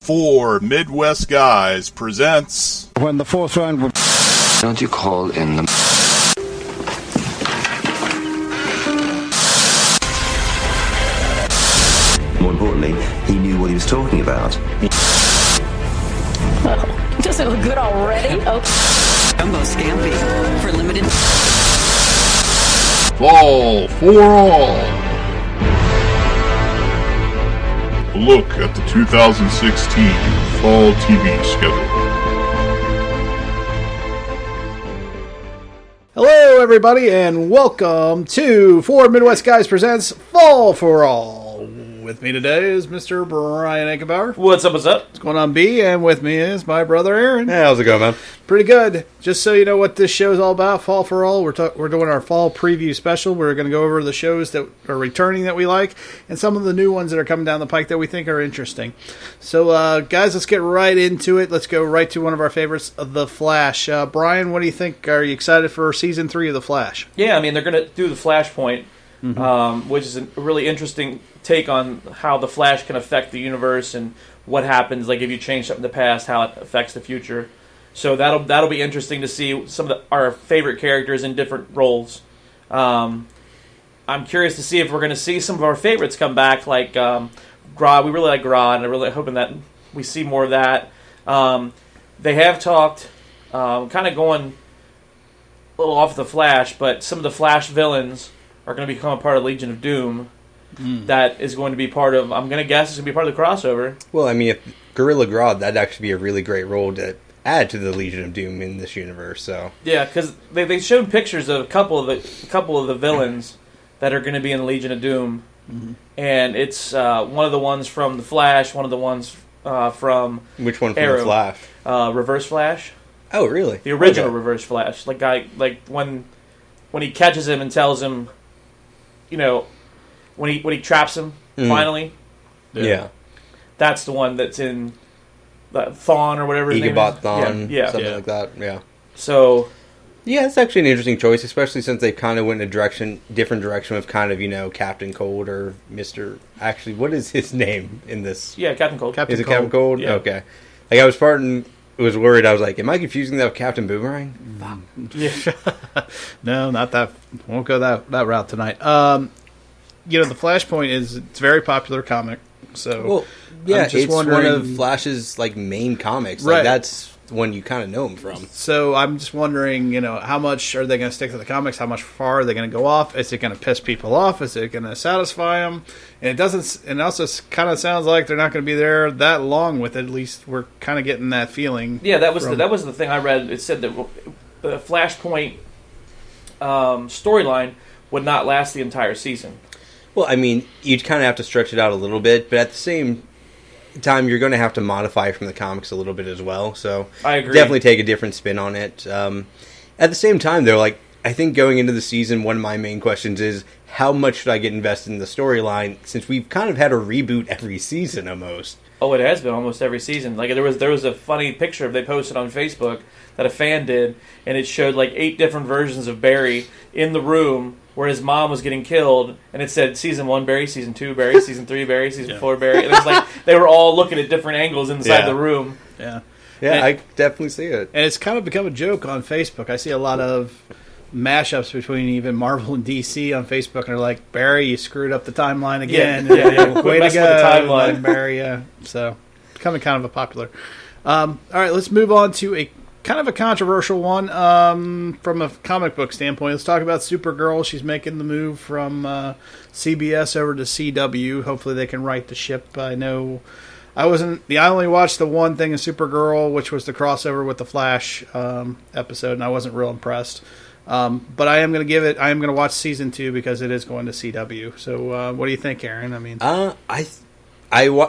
Four Midwest Guys presents... When the fourth round would... Don't you call in the... More importantly, he knew what he was talking about. Oh, does it look good already? Okay. Jumbo Scampi for limited... Fall for All. A look at the 2016 Fall TV schedule. Hello, everybody, and welcome to Four Midwest Guys Presents Fall for All. With me today is Mr. Brian Eichenbauer. What's up, what's up? What's going on, B? And with me is my brother, Aaron. Hey, how's it going, man? Pretty good. Just so you know what this show is all about, Fall for All, we're doing our fall preview special. We're going to go over the shows that are returning that we like, and some of the new ones that are coming down the pike that we think are interesting. So, guys, let's get right into it. Let's go right to one of our favorites, The Flash. Brian, what do you think? Are you excited for Season 3 of The Flash? Yeah, I mean, they're going to do the Flashpoint, which is a really interesting take on how the Flash can affect the universe and what happens, like if you change something in the past, how it affects the future. So that'll be interesting to see some of our favorite characters in different roles. I'm curious to see if we're going to see some of our favorites come back, like Grodd. We really like Grodd, and I'm really hoping that we see more of that. They have talked, kind of going a little off the Flash, but some of the Flash villains are going to become a part of Legion of Doom. That is going to be part of, I'm going to guess it's going to be part of the crossover. Well, I mean, if Gorilla Grodd, that'd actually be a really great role to add to the Legion of Doom in this universe. So yeah, because they showed pictures of a couple of the villains that are going to be in the Legion of Doom, and it's one of the ones from the Flash, one of the ones from which one from Arrow. the Flash? Reverse Flash. Oh, really? The original Reverse Flash, like when he catches him and tells him, you know, when he traps him finally. Yeah. That's the one that's in Thawne or whatever his name is. Eagabot Thawne, Yeah. something like that, yeah. So... yeah, it's actually an interesting choice, especially since they kind of went in a different direction with kind of, you know, Captain Cold or Mr... Actually, what is his name in this? Yeah, Captain Cold. Is it Captain Cold? Yeah. Okay. Like, I was worried. I was like, am I confusing that with Captain Boomerang? Yeah. No, not that. Won't go that route tonight. You know, the Flashpoint it's a very popular comic. So, well, yeah, I'm just it's one wondering, of Flash's like main comics. Right. Like that's one you kind of know him from. So I'm just wondering, you know, how much are they going to stick to the comics? How much far are they going to go off? Is it going to piss people off? Is it going to satisfy them? And it doesn't. And also, kind of sounds like they're not going to be there that long with it. At least we're kind of getting that feeling. Yeah, that was the thing I read. It said that the Flashpoint storyline would not last the entire season. Well, I mean, you'd kind of have to stretch it out a little bit, but at the same time, you're going to have to modify from the comics a little bit as well. So I agree. Definitely take a different spin on it. At the same time, though, like I think going into the season, one of my main questions is how much should I get invested in the storyline since we've kind of had a reboot every season almost. Oh, it has been almost every season. Like there was a funny picture they posted on Facebook that a fan did, and it showed like 8 different versions of Barry in the room where his mom was getting killed, and it said Season 1 Barry, Season 2 Barry, Season 3 Barry, Season 4 Barry. And it was like they were all looking at different angles inside the room. Yeah. Yeah, I definitely see it. And it's kind of become a joke on Facebook. I see a lot of mashups between even Marvel and DC on Facebook, and they're like, Barry, you screwed up the timeline again. Yeah. Way to Messing go, with the timeline. Barry. Yeah. So, becoming kind of a popular. All right, let's move on to a kind of a controversial one from a comic book standpoint. Let's talk about Supergirl. She's making the move from CBS over to CW. Hopefully they can right the ship. I know I only watched the one thing in Supergirl, which was the crossover with the Flash episode, and I wasn't real impressed. But I am going to watch season 2 because it is going to CW. So what do you think, Aaron? I mean, I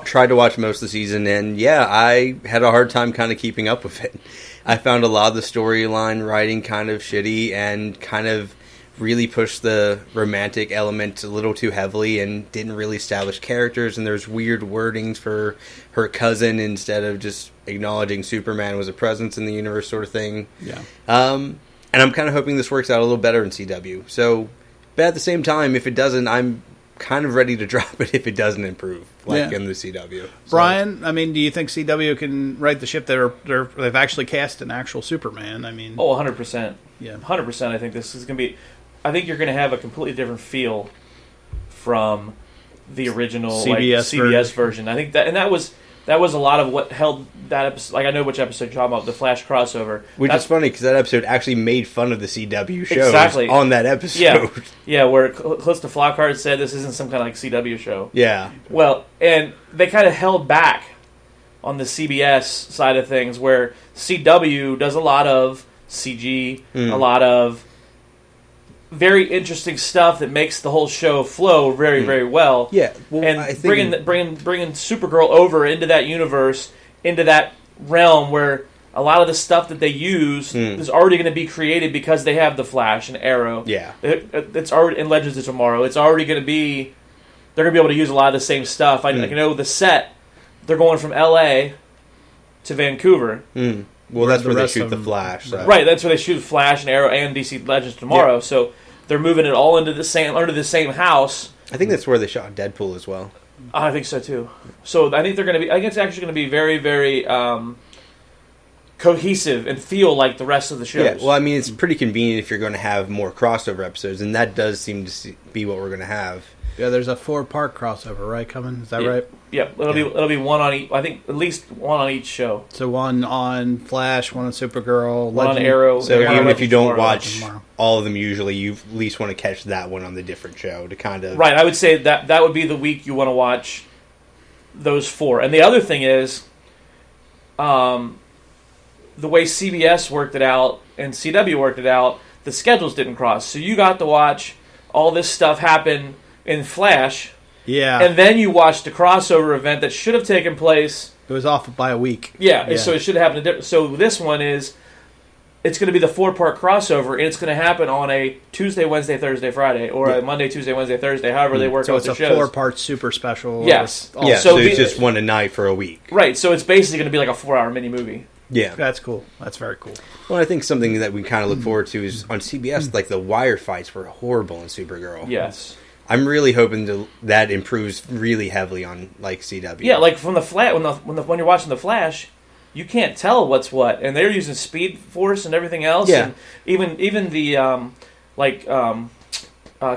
tried to watch most of the season, and yeah, I had a hard time kind of keeping up with it. I found a lot of the storyline writing kind of shitty and kind of really pushed the romantic element a little too heavily and didn't really establish characters, and there's weird wordings for her cousin instead of just acknowledging Superman was a presence in the universe sort of thing. yeah. And I'm kind of hoping this works out a little better in CW. So, but at the same time, if it doesn't, I'm kind of ready to drop it if it doesn't improve, like Yeah. in the CW. So- Brian, I mean, do you think CW can right the ship? They've actually cast an actual Superman. I mean, Oh, 100%. Yeah. 100%. I think this is going to be. I think you're going to have a completely different feel from the original CBS version. I think that was a lot of what held that episode. Like, I know which episode you're talking about, the Flash crossover. Which That's is funny because that episode actually made fun of the CW shows Exactly. on that episode. Yeah, yeah. Where Calista Flockhart said this isn't some kind of like CW show. Yeah. Well, and they kind of held back on the CBS side of things, where CW does a lot of CG, a lot of very interesting stuff that makes the whole show flow very, very well. Yeah, well, and I think bringing Supergirl over into that universe, into that realm where a lot of the stuff that they use is already going to be created because they have the Flash and Arrow. Yeah. It's already in Legends of Tomorrow. It's already going to be. They're going to be able to use a lot of the same stuff. I know the set. They're going from L.A. to Vancouver. Well, that's the where they rest shoot of the them- Flash. So. Right, that's where they shoot Flash and Arrow and DC Legends Tomorrow. Yeah. So they're moving it all into the same under the same house. I think that's where they shot Deadpool as well. I think so too. So I think they're going to be. I think it's actually going to be very, very cohesive and feel like the rest of the shows. Yeah, well, I mean, it's pretty convenient if you're going to have more crossover episodes, and that does seem to be what we're going to have. yeah, there's a 4-part crossover, right? Coming, is that right? Yeah, it'll be one on each. I think at least one on each show. So one on Flash, one on Supergirl, One on Legend- Arrow. So Arrow even if you don't tomorrow. watch Tomorrow. all of them, usually you at least want to catch that one on the different show to kind of Right, I would say that would be the week you want to watch those 4. And the other thing is, the way CBS worked it out and CW worked it out, the schedules didn't cross. So you got to watch all this stuff happen in Flash, Yeah, and then you watched the crossover event that should have taken place. it was off by a week. Yeah, so it should have happened. So this one is, it's going to be the 4-part crossover, and it's going to happen on a Tuesday, Wednesday, Thursday, Friday, or a Monday, Tuesday, Wednesday, Thursday, however they work So out it's the a shows. 4-part super special. Yes. All- yeah. So So, be- it's just one a night for a week. Right, so it's basically going to be like a 4-hour mini movie. Yeah. That's cool. That's very cool. Well, I think something that we kind of look forward to is on CBS, like the wire fights were horrible in Supergirl. Yes. I'm really hoping that improves really heavily on like CW. Yeah, like from the Flash, when you're watching the Flash, you can't tell what's what, and they're using Speed Force and everything else. Yeah. And even the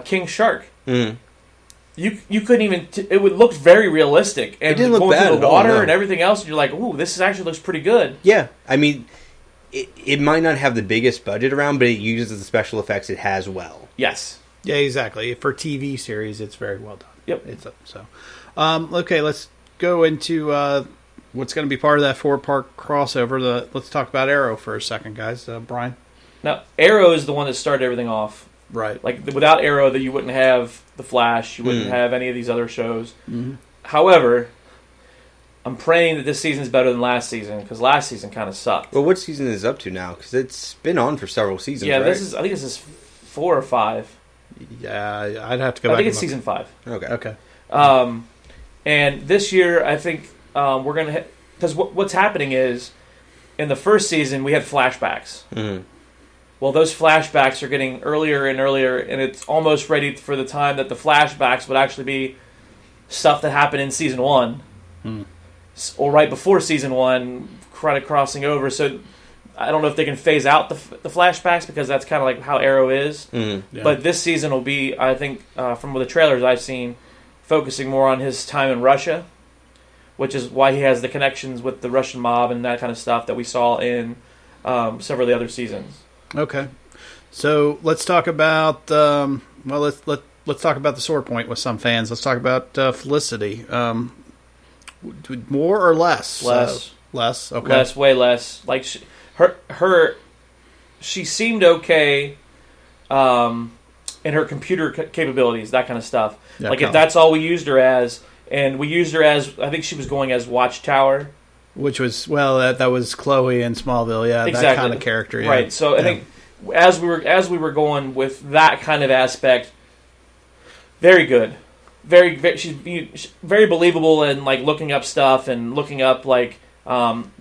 King Shark. Mhm. You couldn't even. It would look very realistic, and It didn't look going bad through at the all, water no. and everything else, and you're like, "Ooh, this actually looks pretty good." Yeah, I mean, it might not have the biggest budget around, but it uses the special effects it has well. Yes. Yeah, exactly. For TV series, it's very well done. Yep. It's so. Okay, let's go into what's going to be part of that 4-part crossover. Let's talk about Arrow for a second, guys. Brian. Now, Arrow is the one that started everything off. Right. Like without Arrow, that you wouldn't have the Flash, you wouldn't have any of these other shows. However, I'm praying that this season's better than last season, because last season kind of sucked. Well, what season is it up to now? Because it's been on for several seasons. Yeah, right? I think this is 4 or 5. Yeah, I'd have to go back. I think and it's look. season 5. Okay. Okay. And this year, I think we're gonna because what's happening is in the first season we had flashbacks. Mhm. Well, those flashbacks are getting earlier and earlier, and it's almost ready for the time that the flashbacks would actually be stuff that happened in season 1, or right before season 1, kind of crossing over. So I don't know if they can phase out the flashbacks, because that's kind of like how Arrow is. Mhm. Yeah. But this season will be, I think, from the trailers I've seen, focusing more on his time in Russia, which is why he has the connections with the Russian mob and that kind of stuff that we saw in several of the other seasons. Okay. So let's talk about let's talk about the sore point with some fans. Let's talk about Felicity. More or less? Less. Less. Okay. Less, way less. Like she seemed okay in her computer capabilities, that kind of stuff. Yeah, like kind if of. that's all we used her as, and we used her as, I think she was going as Watchtower. Which was that was Chloe in Smallville. Yeah, Exactly. that kind of character. Yeah. Right. So I think as we were going with that kind of aspect, very good, she's very believable, and like looking up stuff and looking up like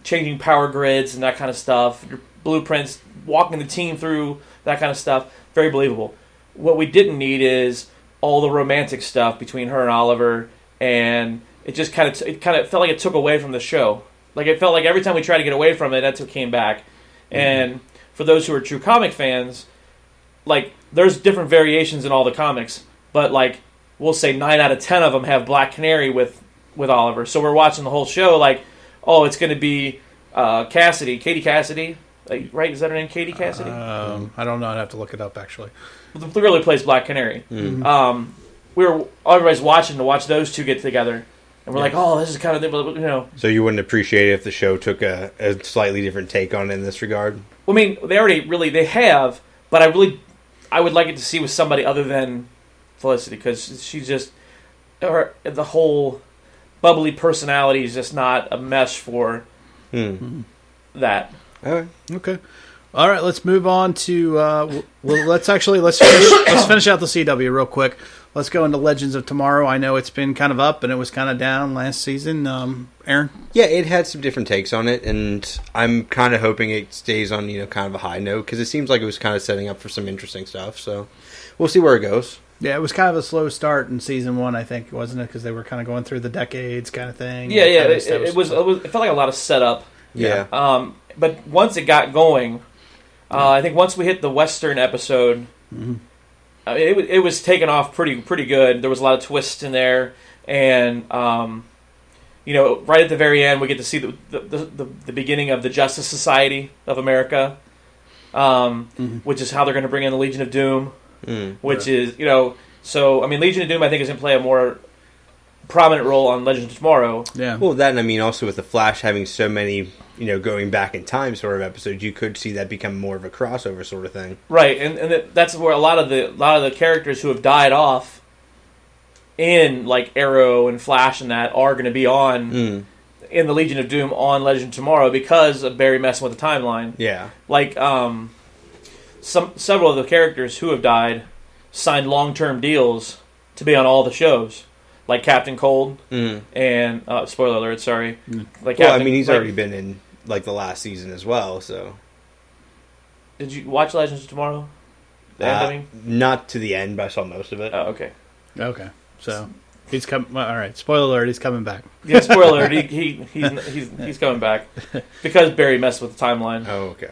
changing power grids and that kind of stuff, your blueprints, walking the team through that kind of stuff. Very believable. What we didn't need is all the romantic stuff between her and Oliver, and it just kind of felt like it took away from the show. Like it felt like every time we tried to get away from it, that's what came back. And for those who are true comic fans, like there's different variations in all the comics, but like we'll say 9 out of 10 of them have Black Canary with Oliver. So we're watching the whole show like, oh, it's going to be Katie Cassidy, like, right? Is that her name, Katie Cassidy? I don't know. I'd have to look it up actually. The really plays Black Canary. Everybody's watching to watch those two get together, and we're like, oh, this is kind of, you know. So you wouldn't appreciate it if the show took a slightly different take on it in this regard? Well, I mean, they have, but I would like it to see with somebody other than Felicity, because she's just, the whole bubbly personality is just not a mesh for that. All right. Okay. All right, let's move on to let's finish out the CW real quick. Let's go into Legends of Tomorrow. I know it's been kind of up and it was kind of down last season. Aaron? Yeah, it had some different takes on it, and I'm kind of hoping it stays on, kind of a high note, because it seems like it was kind of setting up for some interesting stuff. So we'll see where it goes. Yeah, it was kind of a slow start in season 1, I think, wasn't it? Because they were kind of going through the decades kind of thing. Yeah. It felt like a lot of setup. Yeah. But once it got going, I think once we hit the Western episode, it was taken off pretty good. There was a lot of twists in there, and right at the very end, we get to see the beginning of the Justice Society of America, which is how they're going to bring in the Legion of Doom, which is so I mean, Legion of Doom I think is going to play a more prominent role on Legends of Tomorrow. Yeah. Well, that, and I mean, also with the Flash having so many, going back in time sort of episodes, you could see that become more of a crossover sort of thing. Right, and that's where a lot of the characters who have died off in like Arrow and Flash and that are going to be on in the Legion of Doom on Legend of Tomorrow because of Barry messing with the timeline. Yeah. Like several of the characters who have died signed long-term deals to be on all the shows. Like Captain Cold and spoiler alert, sorry. Like well, I mean, he's already been in like the last season as well. So, did you watch Legends of Tomorrow? The end, I mean? Not to the end, but I saw most of it. Oh, okay. Okay, so he's coming. All right, spoiler alert, he's coming back. Yeah, spoiler alert, he's coming back because Barry messed with the timeline. Oh, okay.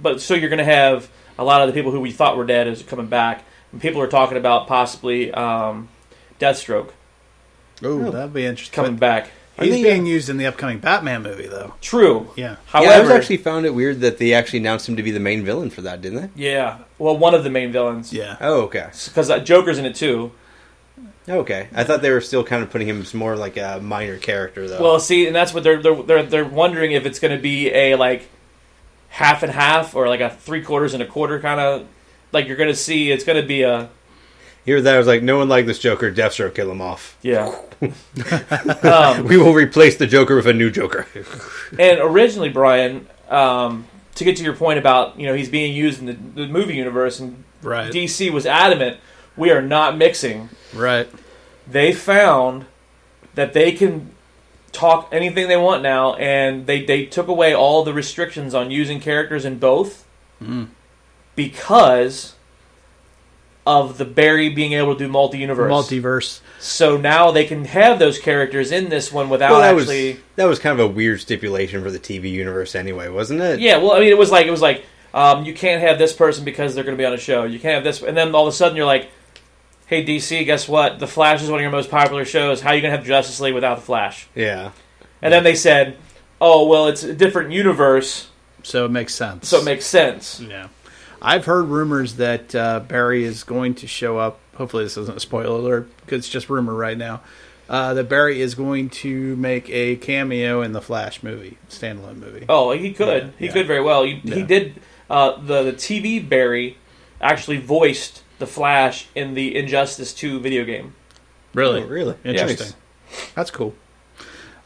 But so you're going to have a lot of the people who we thought were dead is coming back, and people are talking about possibly. Deathstroke. Ooh, that'd be interesting. Coming back. He's being used in the upcoming Batman movie, though. True. Yeah. However, I was actually found it weird that they actually announced him to be the main villain for that, didn't they? Yeah. Well, one of the main villains. Yeah. Oh, okay. Because Joker's in it too. Okay. I thought they were still kind of putting him as more like a minor character, though. Well, see, and that's what they're wondering if it's going to be a like half and half or like a 3/4 and a quarter kind of like you're going to see. It's going to be a. Here, that was like, no one liked this Joker. Deathstroke, kill him off. Yeah. We will replace the Joker with a new Joker. And originally, Brian, to get to your point about he's being used in the movie universe, and right. DC was adamant, we are not mixing. Right. They found that they can talk anything they want now, and they took away all the restrictions on using characters in both because of the Barry being able to do multiverse. So now they can have those characters in this one without that was kind of a weird stipulation for the TV universe anyway, wasn't it? Yeah, well, I mean, it was like you can't have this person because they're going to be on a show. You can't have this, and then all of a sudden you're like, hey DC, guess what? The Flash is one of your most popular shows. How are you going to have Justice League without the Flash? Yeah. And then they said, oh well, it's a different universe, so it makes sense. Yeah. I've heard rumors that Barry is going to show up. Hopefully this isn't a spoiler alert, because it's just rumor right now. That Barry is going to make a cameo in the Flash movie, standalone movie. Oh, he could. He could very well. He did. The TV Barry actually voiced the Flash in the Injustice 2 video game. Really? Oh, really? Interesting. Yeah. That's cool.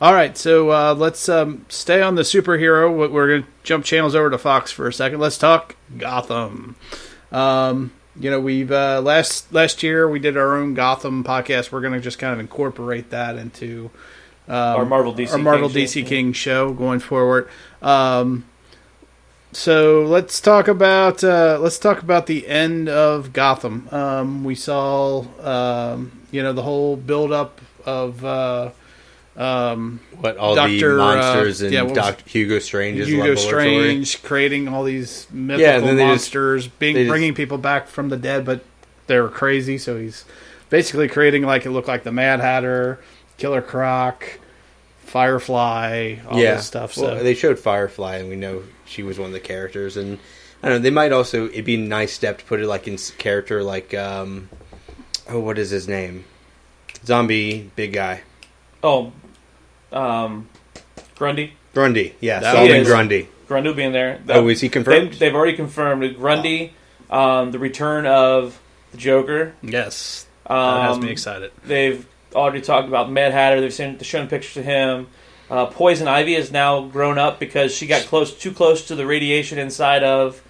All right, so let's stay on the superhero. We're going to jump channels over to Fox for a second. Let's talk Gotham. We've last year we did our own Gotham podcast. We're going to just kind of incorporate that into our Marvel DC King show going forward. So let's talk about the end of Gotham. We saw the whole build up of What all Dr. the monsters and what was- Dr. Hugo Strange's Hugo laboratory. Strange creating all these and mythical then they monsters, they just- bringing people back from the dead, but they were crazy. So he's basically creating like it looked like the Mad Hatter, Killer Croc, Firefly, all this stuff. So Well, they showed Firefly, and we know she was one of the characters. And I don't know, they might also. It'd be a nice step to put it like in character, like what is his name? Zombie big guy. Oh, Grundy. Grundy, yeah, That Solomon is- Grundy. Grundy will be in there. Oh, is he confirmed? They've already confirmed Grundy, the return of the Joker. yes, that has Um, me excited. They've already talked about Mad Hatter. They've shown pictures of him. Poison Ivy is now grown up because she got too close to the radiation inside of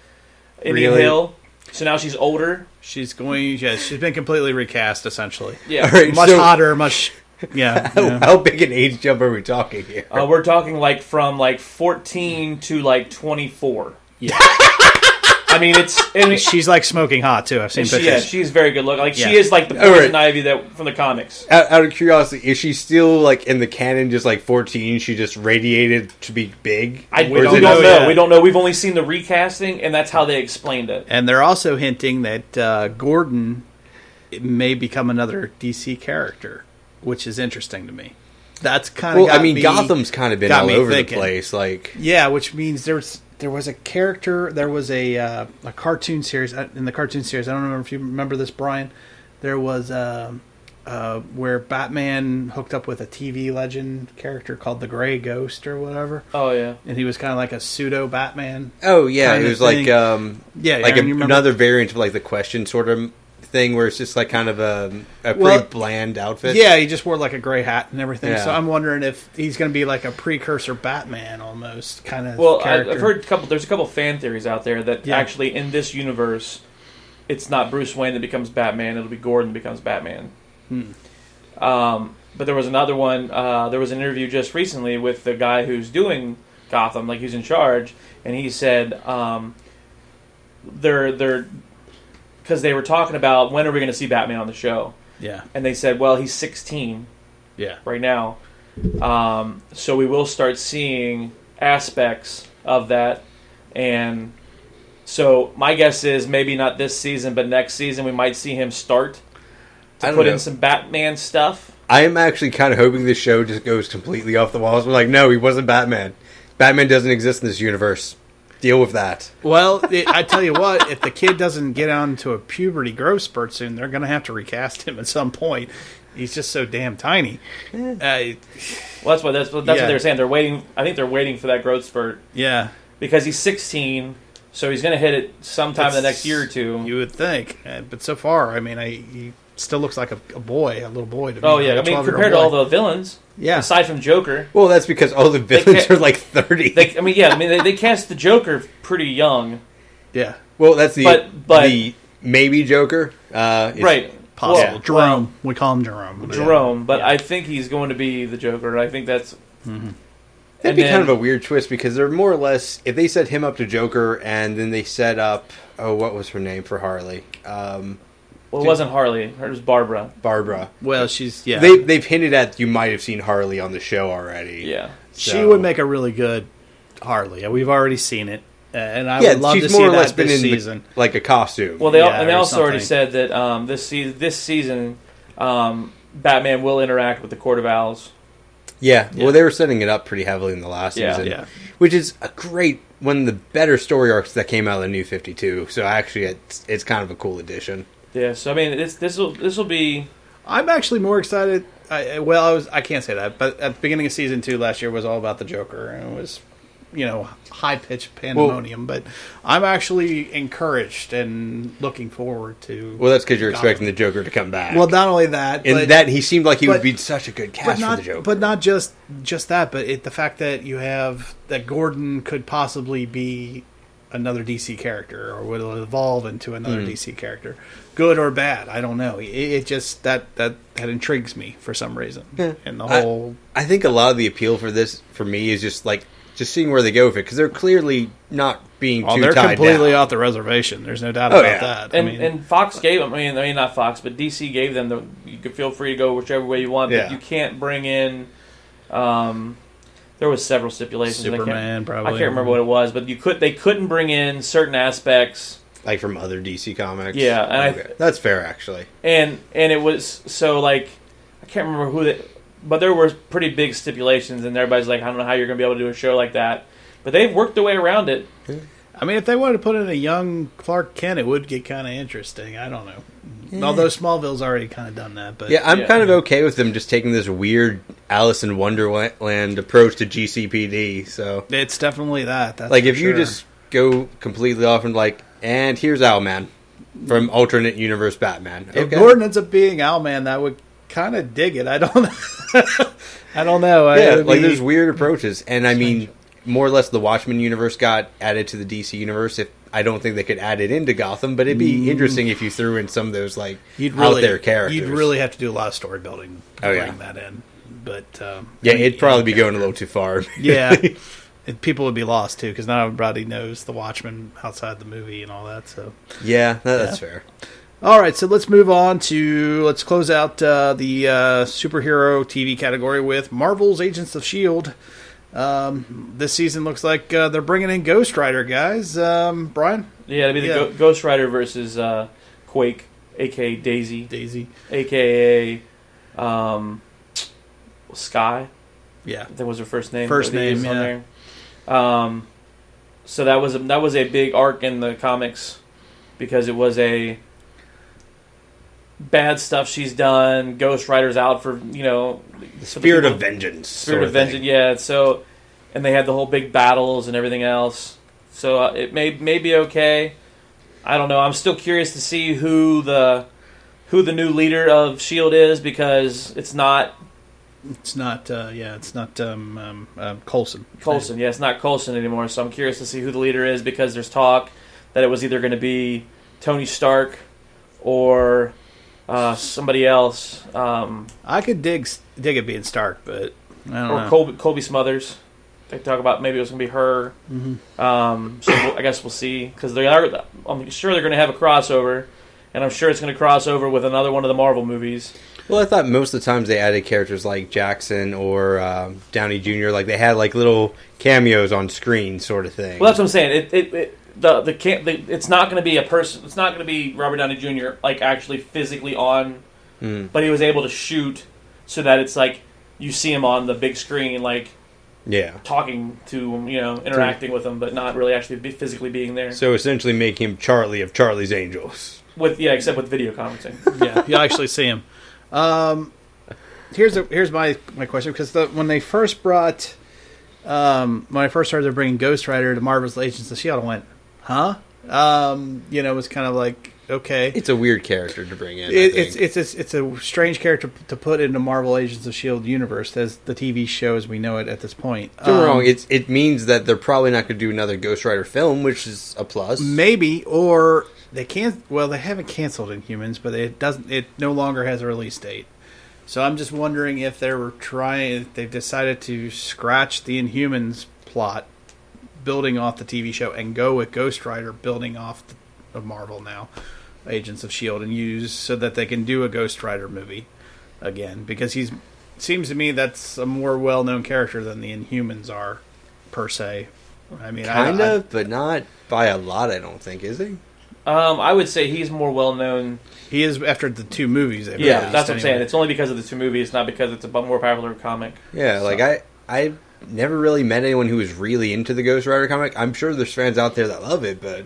Indian Really? Hill. So now she's older. She's been completely recast essentially. Yeah. All right, Much so hotter, much yeah. How big an age jump are we talking here? We're talking like from like 14 to like 24. Yeah. I mean, She's like smoking hot too. I've seen pictures. she's very good looking. Like Yeah. she is like the All right. Poison Ivy that from the comics. Out of curiosity, is she still like in the canon, just like 14? She just radiated to be big. We Or is don't it- know. yet. We don't know. We've only seen the recasting, and that's how they explained it. And they're also hinting that Gordon may become another DC character, which is interesting to me. That's kind of Well, I mean, Gotham's kind of been got all me over thinking. the place. Like, Yeah, which means there was a character. There was a cartoon series in the cartoon series. I don't remember if you remember this, Brian. There was where Batman hooked up with a TV legend character called the Gray Ghost or whatever, Oh yeah. and he was kind of like a pseudo Batman. oh yeah, Kinda it was like thing. Yeah, like Aaron, you remember? another variant of like the Question sort of thing, where it's just like kind of a pretty Well, bland outfit. Yeah, he just wore like a gray hat and everything. Yeah. So I'm wondering if he's going to be like a precursor Batman almost kind of. Well, character. I've heard there's a couple fan theories out there that Yeah. actually in this universe, it's not Bruce Wayne that becomes Batman; it'll be Gordon that becomes Batman. But there was another one. There was an interview just recently with the guy who's doing Gotham, like who's in charge, and he said they're because they were talking about when are we going to see Batman on the show, Yeah, and they said, well, he's 16 yeah. right now, so we will start seeing aspects of that, and so my guess is maybe not this season, but next season we might see him start I to don't put know. in some Batman stuff. I am actually kind of hoping this show just goes completely off the walls. We're like, no, he wasn't Batman. Batman doesn't exist in this universe. Deal with that. Well, I tell you what, if the kid doesn't get onto a puberty growth spurt soon, they're going to have to recast him at some point. He's just so damn tiny. Well, that's what Yeah. they're saying. They're waiting. I think they're waiting for that growth spurt Yeah, because he's 16, so he's going to hit it sometime in the next year or two. you would think. But so far, I mean, he still looks like a boy, a little boy to me. Oh yeah, I like a mean 12-year-old compared to all boy. the villains, Yeah. aside from Joker, Well, that's because all the villains can't- are like 30. they cast the Joker pretty young, Yeah, well, that's the But- the maybe Joker. Is- right? possible. Well, Jerome. We call him Jerome. Jerome, but I think he's going to be the Joker. I think that's That'd and be then- kind of a weird twist because they're more or less if they set him up to Joker and then they set up what was her name for Harley? well, it wasn't Harley. It was Barbara. Barbara. Well, she's They've hinted at you might have seen Harley on the show already. Yeah. She So- would make a really good Harley. We've already seen it, and I Yeah, would love she's to see more or less that been this in season. like a costume. Well, they Yeah, and they or also already something. said that this season, Batman will interact with the Court of Owls. yeah. Yeah. Well, they were setting it up pretty heavily in the last Yeah. season. Yeah. Which is a great one of the better story arcs that came out of the New 52. So actually, it's kind of a cool addition. Yeah, so I mean, this will be. I'm actually more excited. I can't say that, but at the beginning of season 2 last year was all about the Joker, and it was, high pitched pandemonium. But I'm actually encouraged and looking forward to. Well, that's because you're Gotham. expecting the Joker to come back. Well, not only that, and but, that he seemed like he would but- be such a good but cast not, for the Joker. but not just that, but the fact that you have that Gordon could possibly be another DC character, or would it evolve into another DC character, good or bad? I don't know. It just that intrigues me for some reason. Yeah. And the whole, I think a lot of the appeal for this for me is just seeing where they go with it, because they're clearly not being too they're tied completely down. off the reservation. There's no doubt about that. And Fox gave them. I mean, not Fox, but DC gave them you could feel free to go whichever way you want. Yeah. But you can't bring in. There was several stipulations. Superman, probably. I can't remember what it was, but they couldn't bring in certain aspects. Like from other DC comics. Yeah, and that's fair actually. And it was so I can't remember but there were pretty big stipulations, and everybody's like, I don't know how you're going to be able to do a show like that. But they've worked their way around it. I mean, if they wanted to put in a young Clark Kent, it would get kind of interesting. I don't know. Yeah. Although Smallville's already kind of done that. But yeah, I'm kind of okay with them just taking this weird Alice in Wonderland approach to GCPD. So it's definitely that. That's if you just go completely off and and here's Owlman from alternate universe Batman. If Gordon ends up being Owlman, that would kind of dig it. I don't know. I don't know. Yeah, there's weird approaches. And I mean, more or less the Watchmen universe got added to the DC universe. I don't think they could add it into Gotham, but it'd be interesting if you threw in some of those out there characters. You'd really have to do a lot of story building to bring that in. But it'd probably be going a little too far. Yeah. People would be lost too, because not everybody knows the Watchmen outside the movie and all that. So yeah, that's fair. All right, so let's move on let's close out the superhero TV category with Marvel's Agents of S.H.I.E.L.D. This season looks like they're bringing in Ghost Rider, guys. Brian? Yeah, it'll be the Ghost Rider versus Quake, a.k.a. Daisy. A.k.a. Sky. Yeah. That was her first name. Yeah. So that was a big arc in the comics, because it was a bad stuff she's done. Ghost Rider's out for the spirit of vengeance. Spirit of vengeance, yeah. So, and they had the whole big battles and everything else. So it may be okay. I don't know. I'm still curious to see who the new leader of S.H.I.E.L.D. is, because it's not. It's not. Coulson. Coulson, yeah, it's not Coulson anymore. So I'm curious to see who the leader is, because there's talk that it was either going to be Tony Stark or somebody else. I could dig it being Stark, but I don't know. Colby Smuthers. They talk about maybe it was going to be her. Mm-hmm. So I guess we'll see, because I'm sure they're going to have a crossover, and I'm sure it's going to cross over with another one of the Marvel movies. Well, I thought most of the times they added characters like Jackson or Downey Jr. They had little cameos on screen, sort of thing. Well, that's what I'm saying. It's not going to be a person. It's not going to be Robert Downey Jr. Actually physically on, but he was able to shoot so that it's you see him on the big screen, talking to him, interacting with him, but not really actually physically being there. So essentially, make him Charlie of Charlie's Angels. Except with video conferencing. Yeah, you actually see him. Here's my question, because when I first heard they're bringing Ghost Rider to Marvel's Agents of S.H.I.E.L.D., I went, huh? It was kind of okay. It's a weird character to bring in. It's a strange character to put into Marvel Agents of S.H.I.E.L.D. universe as the TV show as we know it at this point. Don't get me wrong. It means that they're probably not going to do another Ghost Rider film, which is a plus. Maybe, or they can't. Well, they haven't canceled Inhumans, but it no longer has a release date. So I'm just wondering if they've decided to scratch the Inhumans plot, building off the TV show, and go with Ghost Rider building off of Marvel now, Agents of S.H.I.E.L.D., and use so that they can do a Ghost Rider movie again, because seems to me that's a more well-known character than the Inhumans are, per se. I mean, but not by a lot, I don't think, is he? I would say he's more well-known. He is after the two movies. Yeah, that's what I'm saying. It's only because of the two movies, not because it's a more popular comic. Yeah, I never really met anyone who was really into the Ghost Rider comic. I'm sure there's fans out there that love it, but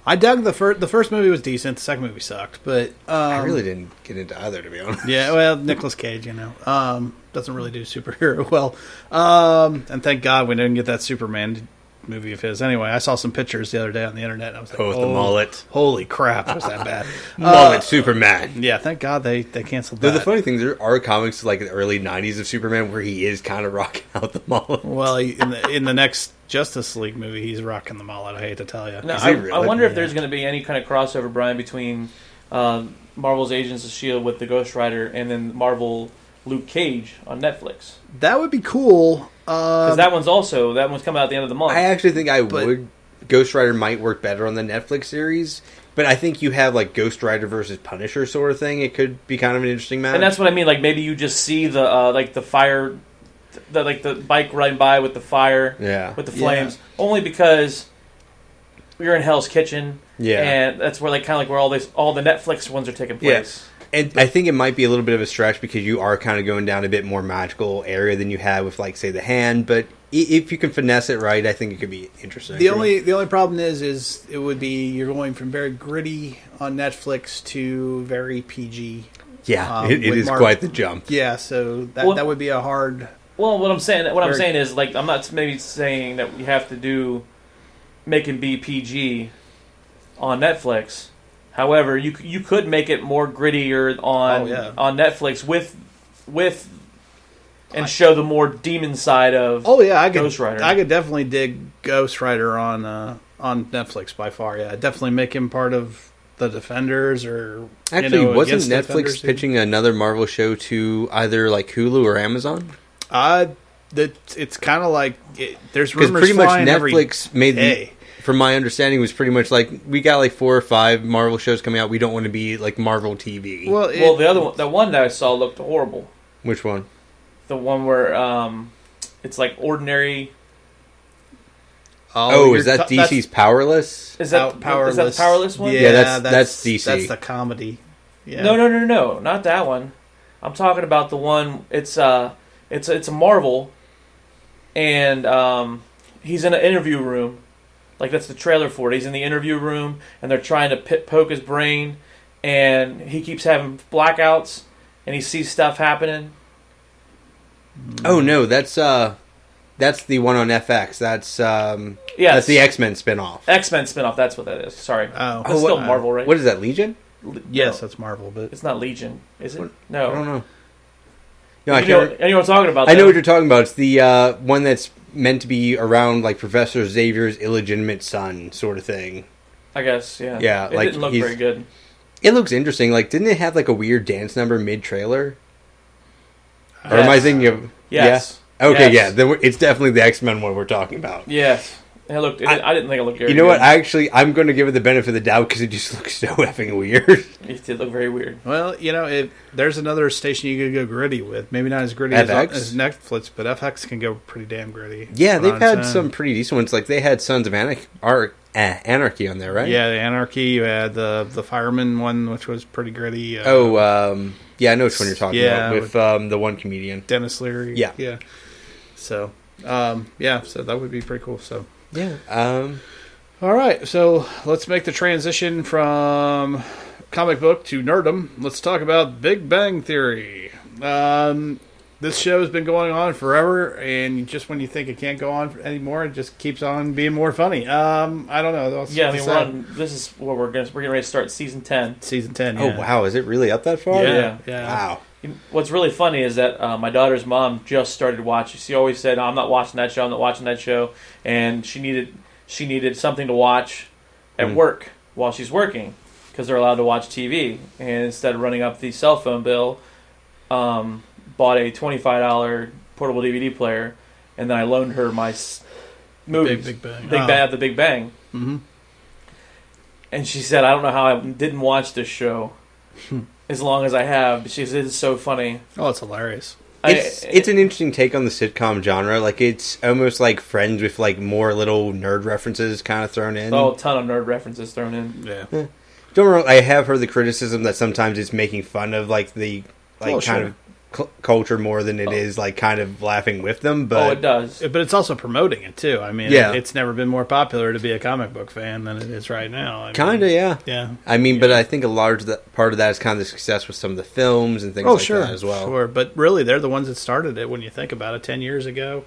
I dug the first movie was decent. The second movie sucked, but I really didn't get into either, to be honest. Yeah, well, Nicolas Cage, doesn't really do superhero well, and thank God we didn't get that Superman movie of his. Anyway, I saw some pictures the other day on the internet. And I was like, Oh, with the mullet. Holy crap, was that bad? Mullet Superman. Yeah, thank God they canceled Though that. the funny thing, there are comics like the early '90s of Superman where he is kind of rocking out the mullet. Well, in the next Justice League movie, he's rocking the mullet. I hate to tell you. No, Is he I really? wonder if there's going to be any kind of crossover, Brian, between Marvel's Agents of S.H.I.E.L.D. with the Ghost Rider and then Marvel Luke Cage on Netflix. That would be cool. Because that one's coming out at the end of the month. I actually think would. Ghost Rider might work better on the Netflix series, but I think you have like Ghost Rider versus Punisher sort of thing. It could be kind of an interesting match. And that's what I mean. Like maybe you just see the like the fire, the bike running by with the fire, with the flames. Only because you're in Hell's Kitchen, and that's where like kind of like where all the Netflix ones are taking place. Yeah. And I think it might be a little bit of a stretch because you are kind of going down a bit more magical area than you have with, like, say, the Hand. But if you can finesse it right, I think it could be interesting. The only problem is it would be you're going from very gritty on Netflix to very PG. Yeah, it is quite the jump. Yeah, so that would be a hard. Well, what I'm saying is like I'm not maybe saying that you have to make him be PG on Netflix. However, you could make it more grittier on Netflix with and show the more demon side of Ghost Rider. I could definitely dig Ghost Rider on Netflix by far. Yeah, definitely make him part of the Defenders or actually wasn't against Netflix Defenders pitching another Marvel show to either like Hulu or Amazon? It's kind of like there's rumors pretty much flying Netflix made day. From my understanding, was pretty much like we got like 4 or 5 Marvel shows coming out. We don't want to be like Marvel TV. Well, the other one, the one that I saw looked horrible. Which one? The one where it's like ordinary. Is that DC's Powerless? Is that Powerless? Is that the Powerless one? Yeah, that's DC. That's the comedy. Yeah. No, not that one. I'm talking about the one. It's a Marvel, and he's in an interview room. Like, that's the trailer for it. He's in the interview room, and they're trying to poke his brain, and he keeps having blackouts, and he sees stuff happening. Oh, no, that's the one on FX. That's the X-Men spinoff. X-Men spinoff, that's what that is. Sorry. That's still Marvel, right? What is that, Legion? Yes, that's Marvel, but it's not Legion, is it? No. I don't know. No, I know what I'm talking about. I know what you're talking about. It's the one that's meant to be around like Professor Xavier's illegitimate son sort of thing. I guess, yeah. Yeah, it like didn't look very good. It looks interesting. Like, didn't it have like a weird dance number mid-trailer? Or am I thinking of... Yes. Yeah? Okay, yes. Then it's definitely the X-Men one we're talking about. Yes. It looked. I didn't think it looked very good. You know what? I'm going to give it the benefit of the doubt because it just looks so effing weird. It did look very weird. Well, there's another station you could go gritty with. Maybe not as gritty as Netflix, but FX can go pretty damn gritty. Yeah, they've had some pretty decent ones. Like, they had Sons of Anarchy on there, right? Yeah, the Anarchy. You had the Fireman one, which was pretty gritty. Yeah, I know which one you're talking about. With the one comedian. Dennis Leary. Yeah. So, so that would be pretty cool. So, yeah. All right, so let's make the transition from comic book to nerdom. Let's talk about Big Bang Theory. This show has been going on forever, and just when you think it can't go on anymore, it just keeps on being more funny. I don't know. This is where we're getting ready to start season 10. Season 10. Oh wow, is it really up that far? Yeah. Wow. What's really funny is that my daughter's mom just started watching. She always said, "I'm not watching that show," and she needed something to watch at work while she's working because they're allowed to watch TV. And instead of running up the cell phone bill, bought a $25 portable DVD player, and then I loaned her my movies. Big Bang. The Big Bang. Mm-hmm. And she said, "I don't know how I didn't watch this show." As long as I have, but she says it's so funny. Oh, it's hilarious. It's an interesting take on the sitcom genre. Like, it's almost like Friends with like more little nerd references kind of thrown in. Oh, a ton of nerd references thrown in. Yeah. Don't get me wrong, I have heard the criticism that sometimes it's making fun of like the kind of culture more than it is like kind of laughing with them. But it does. But it's also promoting it too. I mean, it's never been more popular to be a comic book fan than it is right now. Yeah. I mean, but I think a large part of that is kind of the success with some of the films and things that as well. Sure, but really, they're the ones that started it when you think about it 10 years ago.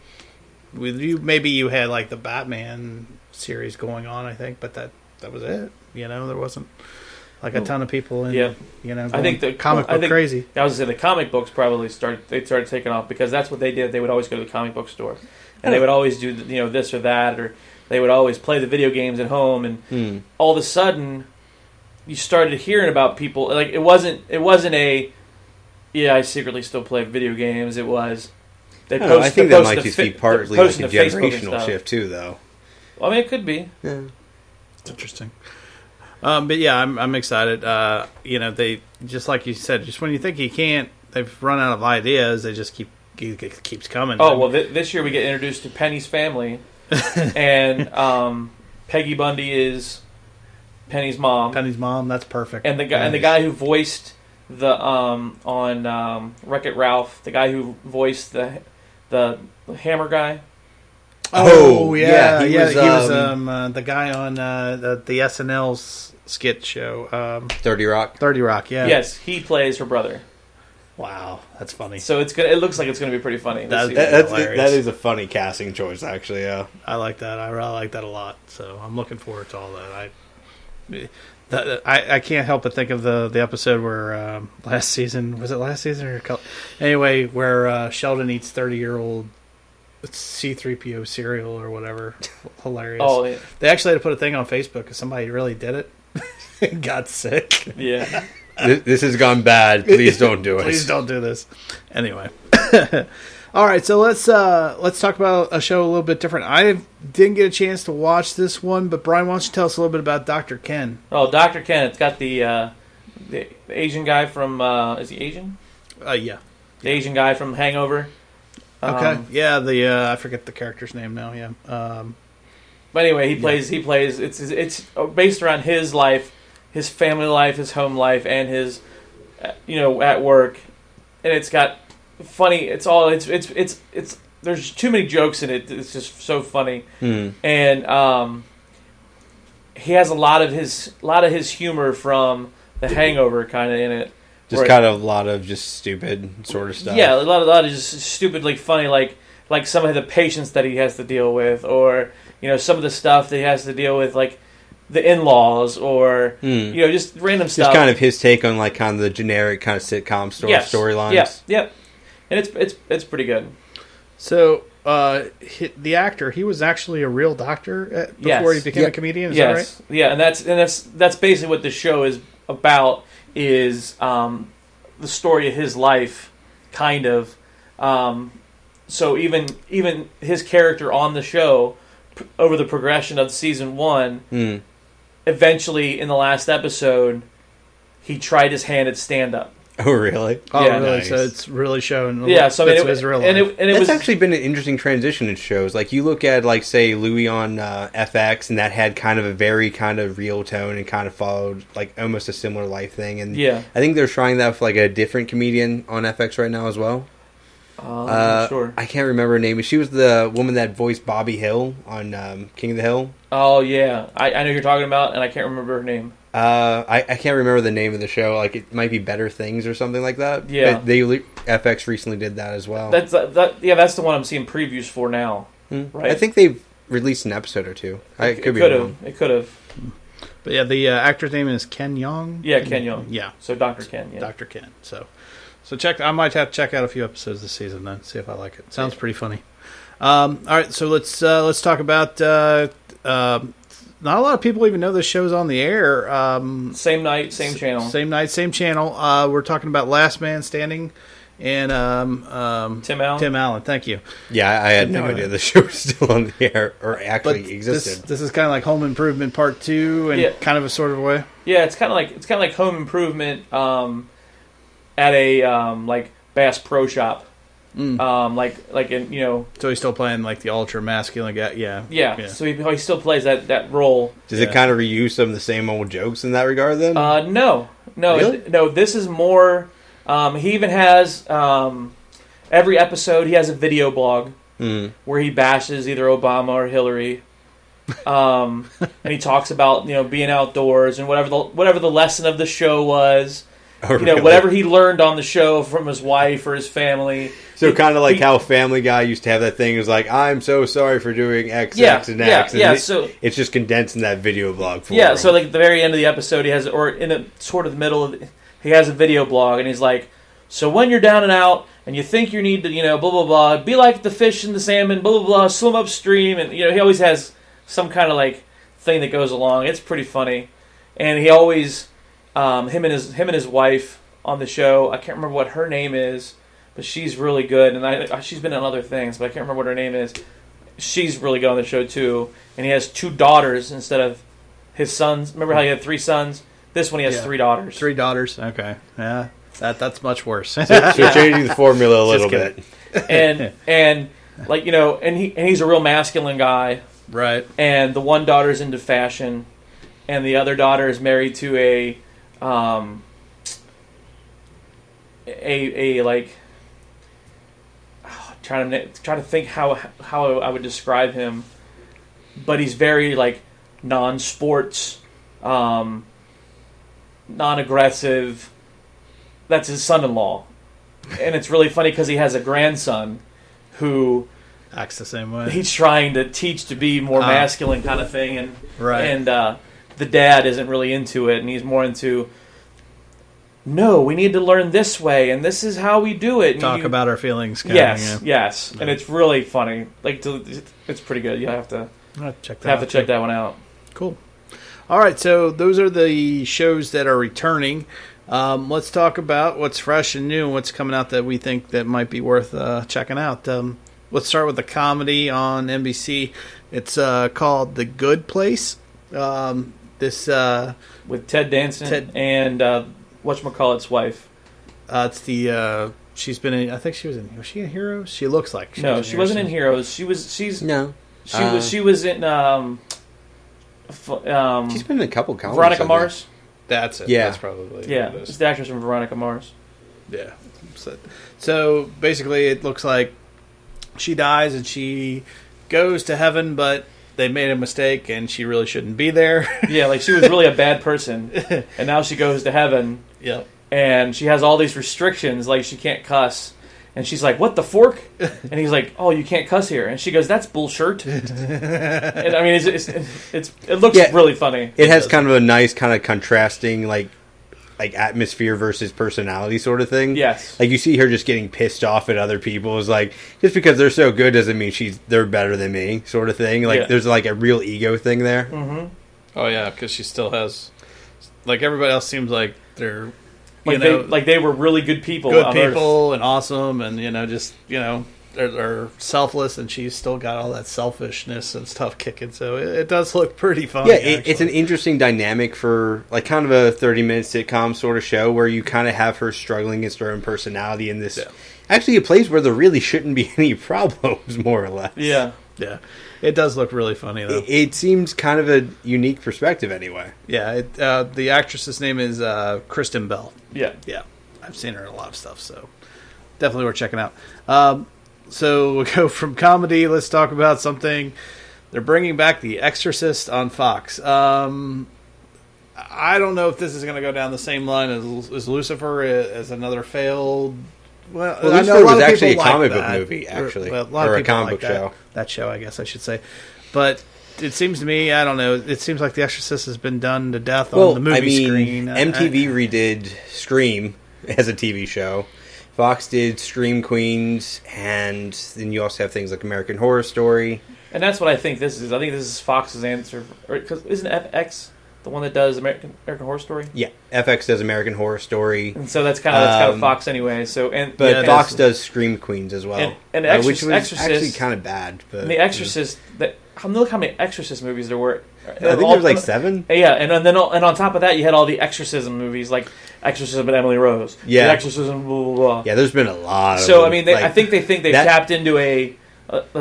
with you, maybe you had like the Batman series going on, I think, but that was it. There wasn't like a ton of people in. Yeah. I think the comic book crazy. I was gonna say the comic books probably started taking off because that's what they did. They would always go to the comic book store, and they would always do this or that, or they would always play the video games at home, and all of a sudden, you started hearing about people like it wasn't a I secretly still play video games. It was I think that might just be partly like a generational shift too, though. Well, I mean, it could be. Yeah, it's interesting. But yeah, I'm excited. They just like you said, just when you think you can't, they've run out of ideas. They just it keeps coming. Oh well, this year we get introduced to Penny's family, and Peggy Bundy is Penny's mom. Penny's mom. That's perfect. And the guy who voiced the on Wreck-It Ralph, the guy who voiced the hammer guy. Oh yeah. He was the guy on the SNL skit show, 30 Rock. 30 Rock, yeah. Yes, he plays her brother. Wow, that's funny. So it looks like it's going to be pretty funny. That is a funny casting choice, actually. Yeah, I like that. I really like that a lot. So I'm looking forward to all that. I can't help but think of the episode where last season or anyway, where Sheldon eats 30-year-old C-3PO cereal or whatever. Hilarious. Oh, yeah. They actually had to put a thing on Facebook because somebody really did it and got sick. Yeah. This has gone bad. Please don't do it. Please don't do this. Anyway. All right, so let's talk about a show a little bit different. I didn't get a chance to watch this one, but Brian, why don't you tell us a little bit about Dr. Ken? Oh, Dr. Ken. It's got the Asian guy from... is he Asian? Yeah. The Asian guy from Hangover. Okay. Yeah, I forget the character's name now, yeah. But anyway, he plays it's based around his life, his family life, his home life, and his at work. And it's got funny, it's there's too many jokes in it. It's just so funny. And he has a lot of his humor from The Hangover kind of in it. Just kind of a lot of just stupid sort of stuff. Yeah, a lot of just stupid, like funny, like some of the patients that he has to deal with, or some of the stuff that he has to deal with, like the in-laws, or just random stuff. Just kind of his take on like kind of the generic kind of sitcom storylines. Yeah, and it's pretty good. So the actor, he was actually a real doctor before he became a comedian. Is that right? Yeah, and that's basically what the show is about. Is the story of his life, kind of. So even his character on the show, over the progression of season 1, eventually in the last episode, he tried his hand at stand-up. Oh, really? Oh, yeah, really? Nice. So it's really showing. Yeah, so I mean, his real life. It was actually been an interesting transition in shows. Like you look at, like say, Louis on FX, and that had kind of a very kind of real tone and kind of followed like almost a similar life thing. And yeah, I think they're trying that with like a different comedian on FX right now as well. Sure. I can't remember her name. She was the woman that voiced Bobby Hill on King of the Hill. Oh yeah, I know who you're talking about, and I can't remember her name. I can't remember the name of the show. Like it might be Better Things or something like that. Yeah, but FX recently did that as well. That's the one I'm seeing previews for now. Right. I think they've released an episode or two. It could have. But yeah, the actor's name is Ken Jeong. Yeah, Ken Jeong. Yeah, so Dr. Ken. Yeah. Dr. Ken. So I might have to check out a few episodes this season then, see if I like it. Sounds pretty funny. All right, so let's talk about. Not a lot of people even know this show's on the air. Same night, same channel. Same night, same channel. We're talking about Last Man Standing and Tim Allen. Tim Allen, thank you. Yeah, I had no idea the show was still on the air or actually existed. This is kind of like Home Improvement Part 2 in kind of a sort of way. Yeah, it's kind of like Home Improvement at a like Bass Pro Shop. Like in So he's still playing like the ultra masculine guy. Yeah. So he still plays that role. Does it kind of reuse some of the same old jokes in that regard then? No. Really? No. This is more. He even has every episode. He has a video blog where he bashes either Obama or Hillary, and he talks about being outdoors and whatever the lesson of the show was. Oh, you know, really? whatever he learned on the show from his wife or his family. So kind of like how Family Guy used to have that thing. It was like, I'm so sorry for doing X, X, and X. And so it's just condensed in that video blog form. yeah. So like at the very end of the episode, he has, or in the sort of the middle of, he has a video blog, and he's like, so when you're down and out, and you think you need to, you know, blah blah blah, be like the fish and the salmon, blah blah blah, swim upstream, and you know, he always has some kind of like thing that goes along. It's pretty funny, and he always, him and his wife on the show. I can't remember what her name is, but she's really good, and she's been on other things, but I can't remember what her name is. She's really good on the show too, and he has 2 daughters instead of his sons. Remember how he had 3 sons? This one he has 3 daughters. 3 daughters. Okay. Yeah. That's much worse. So changing the formula a little bit. and like, you know, and he's a real masculine guy. Right. And the one daughter's into fashion, and the other daughter is married to a like, trying to think how I would describe him, but he's very like non-sports, non-aggressive. That's his son-in-law, and it's really funny because he has a grandson who acts the same way. He's trying to teach to be more masculine kind of thing, and right. And the dad isn't really into it, and he's more into, no, we need to learn this way, and this is how we do it. Talk about our feelings. Yes, and it's really funny. Like, it's pretty good. You have to check that one out. Cool. All right, so those are the shows that are returning. Let's talk about what's fresh and new and what's coming out that we think that might be worth checking out. Let's start with the comedy on NBC. It's called The Good Place. With Ted Danson and whatchamacallit's wife. It's the she's been in. I think she was in. Was she in Heroes? She looks like she wasn't in Heroes. She was in she's been in a couple comedies. Veronica Mars. That's it. Yeah. That's probably it's the actress from Veronica Mars. Yeah. So basically, it looks like she dies and she goes to heaven, but they made a mistake and she really shouldn't be there. Yeah, like she was really a bad person, and now she goes to heaven. Yep. And she has all these restrictions, like she can't cuss. And she's like, "What the fork?" And he's like, "Oh, you can't cuss here." And she goes, "That's bullshit." And I mean, it looks really funny. It has kind of a nice kind of contrasting like atmosphere versus personality sort of thing. Yes. Like you see her just getting pissed off at other people. It's like, just because they're so good doesn't mean they're better than me sort of thing. Like there's like a real ego thing there. Mm-hmm. Oh yeah, because she still has, like, everybody else seems like they're they were really good people, and awesome, and they're selfless, and she's still got all that selfishness and stuff kicking. So it does look pretty fun. Yeah, it's an interesting dynamic for like kind of a 30-minute sitcom sort of show where you kind of have her struggling against her own personality in this. Yeah. Actually, a place where there really shouldn't be any problems, more or less. Yeah. Yeah. It does look really funny, though. It seems kind of a unique perspective, anyway. Yeah. The actress's name is Kristen Bell. Yeah. Yeah. I've seen her in a lot of stuff, so definitely worth checking out. So we'll go from comedy. Let's talk about something. They're bringing back The Exorcist on Fox. I don't know if this is going to go down the same line as Lucifer, as another failed... Well, Lucifer was actually a comic book movie, actually. Well, a lot of or a people comic like book show. That show, I guess I should say. But it seems to me, I don't know, it seems like The Exorcist has been done to death on the movie screen. MTV redid Scream as a TV show. Fox did Scream Queens, and then you also have things like American Horror Story. And that's what I think this is. I think this is Fox's answer. Because isn't FX the one that does American Horror Story? Yeah, FX does American Horror Story. And so that's kind of Fox anyway. So but Fox does Scream Queens as well. And which was Exorcist, actually kind of bad. But, and The Exorcist, look how many Exorcist movies there were. I think there was like 7. Yeah, and then on top of that, you had all the exorcism movies, like Exorcism and Emily Rose. Yeah, the Exorcism, blah blah blah. Yeah, there's been a lot. So I mean, I think they tapped into a